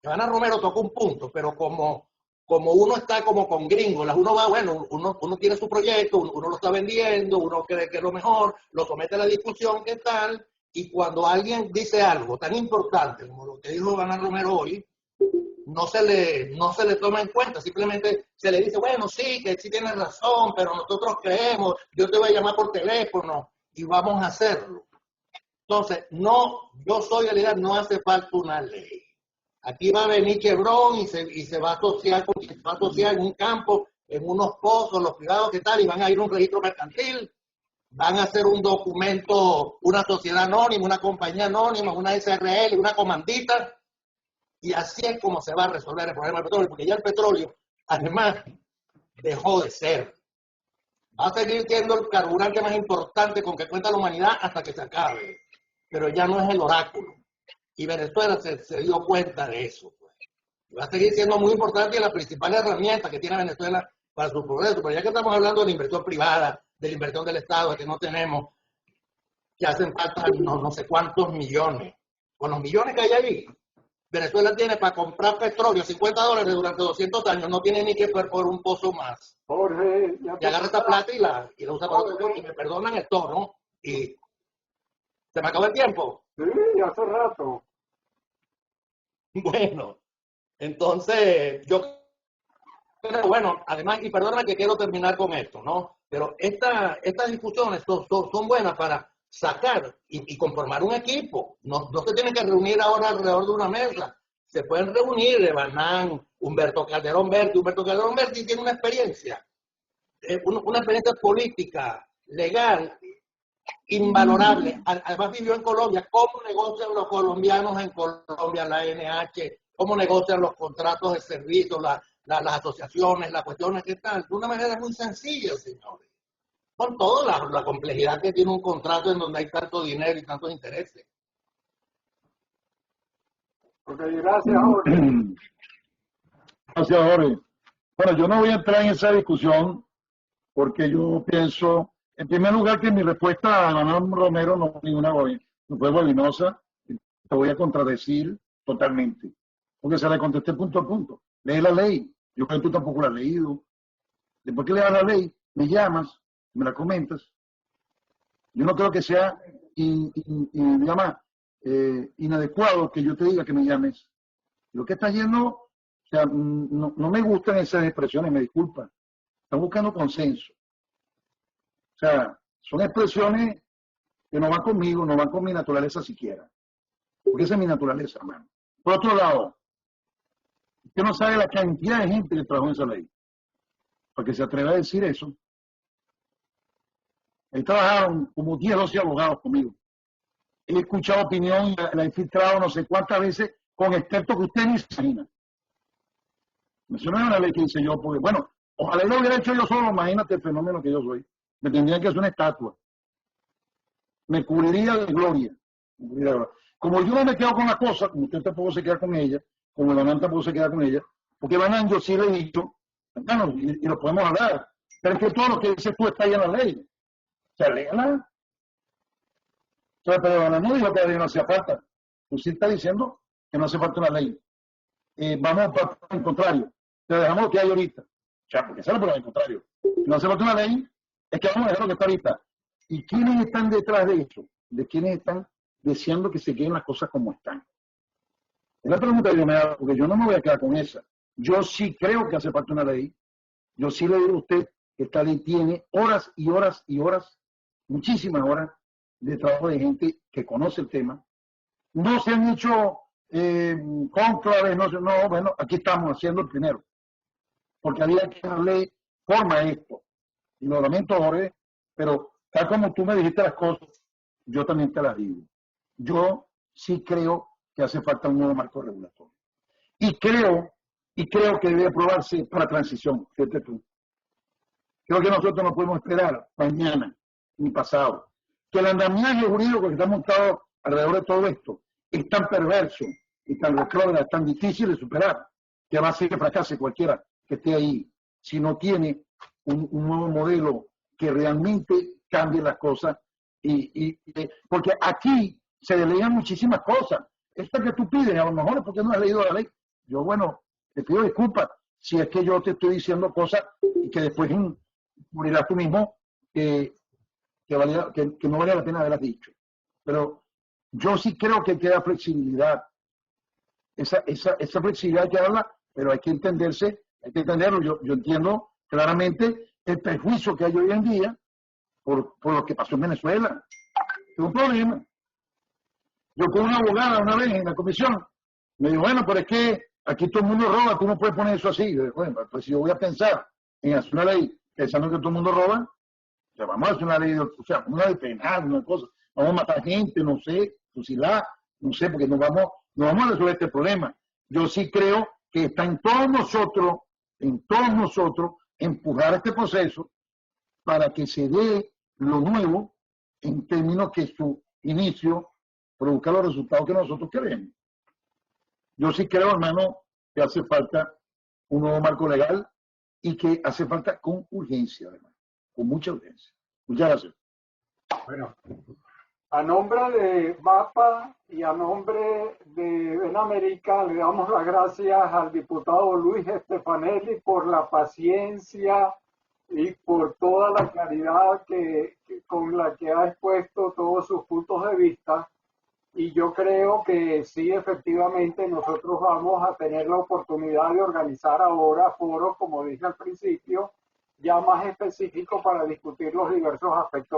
Evanán Romero tocó un punto, pero como uno está como con gringolas, uno va, bueno, uno tiene su proyecto, uno lo está vendiendo, uno cree que es lo mejor, lo somete a la discusión, ¿qué tal? Y cuando alguien dice algo tan importante como lo que dijo Banán Romero hoy, no se le toma en cuenta, simplemente se le dice, bueno, sí, que sí tienes razón, pero nosotros creemos, yo te voy a llamar por teléfono y vamos a hacerlo. Entonces, no, yo soy de la idea, no hace falta una ley. Aquí va a venir Chevron y se va a asociar en un campo, en unos pozos, los privados que tal, y van a ir a un registro mercantil, van a hacer un documento, una sociedad anónima, una compañía anónima, una SRL, una comandita, y así es como se va a resolver el problema del petróleo, porque ya el petróleo, además, dejó de ser. Va a seguir siendo el carburante más importante con que cuenta la humanidad hasta que se acabe, pero ya no es el oráculo. Y Venezuela se dio cuenta de eso. Pues. Va a seguir siendo muy importante y la principal herramienta que tiene Venezuela para su progreso. Pero ya que estamos hablando de la inversión privada, de la inversión del Estado, que no tenemos, que hacen falta no sé cuántos millones. Con los millones que hay ahí, Venezuela tiene para comprar petróleo $50 durante 200 años, no tiene ni que perforar un pozo más. Jorge, y agarra esta plata y la usa para otro y me perdonan el tono. Y se me acabó el tiempo. Sí, hace rato. Bueno, entonces yo creo, bueno, además, y perdóname que quiero terminar con esto, ¿no? Pero estas discusiones son buenas para sacar y conformar un equipo. No se tienen que reunir ahora alrededor de una mesa. Se pueden reunir Banán, Humberto Calderón Berti. Humberto Calderón Berti tiene una experiencia política, legal, invalorable. Además vivió en Colombia. ¿Cómo negocian los colombianos en Colombia la ANH? ¿Cómo negocian los contratos de servicio, las asociaciones, las cuestiones que tal? De una manera muy sencilla, señores. Con toda la complejidad que tiene un contrato en donde hay tanto dinero y tantos intereses. Ok, gracias, Jorge. Gracias, Jorge. Bueno, yo no voy a entrar en esa discusión porque yo pienso, en primer lugar, que mi respuesta a Banán Romero no fue voluminosa. Te voy a contradecir totalmente. Porque se le contesté punto a punto. Lee la ley. Yo creo que tú tampoco la has leído. Después que leas la ley, me llamas, me la comentas. Yo no creo que sea inadecuado que yo te diga que me llames. Lo que está yendo, o sea, no me gustan esas expresiones, me disculpa. Están buscando consenso. O sea, son expresiones que no van conmigo, no van con mi naturaleza siquiera. Porque esa es mi naturaleza, hermano. Por otro lado, usted no sabe la cantidad de gente que trabajó en esa ley. Porque se atreve a decir eso. Ahí trabajaron como 10 o 12 abogados conmigo. He escuchado opinión, la he filtrado no sé cuántas veces con expertos que usted ni se imagina. Eso no es una ley que hice yo, porque bueno, ojalá lo hubiera hecho yo solo, imagínate el fenómeno que yo soy. Me tendrían que hacer una estatua. Me cubriría de gloria. Como yo no me quedo con la cosa, como usted tampoco se queda con ella, como Banán tampoco se queda con ella, porque Banán yo sí le he dicho, bueno, y lo podemos hablar, pero es que todo lo que dices tú está ahí en la ley. O sea, léala. O sea, pero Banán no dijo que la ley no hacía falta. Tú sí estás diciendo que no hace falta una ley. Vamos para el contrario. Te dejamos lo que hay ahorita. O sea, porque sale por el contrario. No hace falta una ley, es que vamos a dejar lo que está ahorita. ¿Y quiénes están detrás de eso? ¿De quiénes están deseando que se queden las cosas como están? Es la pregunta que yo me hago, porque yo no me voy a quedar con esa. Yo sí creo que hace falta una ley. Yo sí le digo a usted que esta ley tiene horas y horas y horas, muchísimas horas de trabajo de gente que conoce el tema. No se han hecho cónclaves, no, bueno, aquí estamos haciendo el primero. Porque había que darle forma a esto. Y lo lamento, Jorge, pero tal como tú me dijiste las cosas, yo también te las digo. Yo sí creo que hace falta un nuevo marco regulatorio. Y creo que debe aprobarse para transición, fíjate tú. Creo que nosotros no podemos esperar mañana ni pasado. Que el andamiaje jurídico que está montado alrededor de todo esto es tan perverso y tan retrógrado, tan difícil de superar, que va a hacer que fracase cualquiera que esté ahí, si no tiene un nuevo modelo que realmente cambie las cosas. Porque aquí se delegan muchísimas cosas. Esto que tú pides, a lo mejor es porque no has leído la ley. Yo, bueno, te pido disculpas si es que yo te estoy diciendo cosas y que después morirás tú mismo que no valía la pena haberlas dicho. Pero Yo sí creo que queda flexibilidad. Esa flexibilidad hay que darla, pero hay que entenderlo. Yo entiendo claramente el perjuicio que hay hoy en día por lo que pasó en Venezuela. Es un problema. Yo con una abogada una vez en la comisión, me dijo, bueno, pero es que aquí todo el mundo roba, tú no puedes poner eso así. Yo dije, bueno, pues si yo voy a pensar en hacer una ley pensando que todo el mundo roba, o sea, vamos a hacer una ley, una ley penal, una cosa, vamos a matar gente, no sé, fusilar, no sé, porque no vamos a resolver este problema. Yo sí creo que está en todos nosotros, empujar este proceso para que se dé lo nuevo en términos que su inicio produzca los resultados que nosotros queremos. Yo sí creo, hermano, que hace falta un nuevo marco legal y que hace falta con urgencia, hermano, con mucha urgencia. Muchas gracias. Bueno, a nombre de VAPA y a nombre de Benamérica le damos las gracias al diputado Luis Stefanelli por la paciencia y por toda la claridad con la que ha expuesto todos sus puntos de vista. Y yo creo que sí, efectivamente, nosotros vamos a tener la oportunidad de organizar ahora foros, como dije al principio, ya más específicos para discutir los diversos aspectos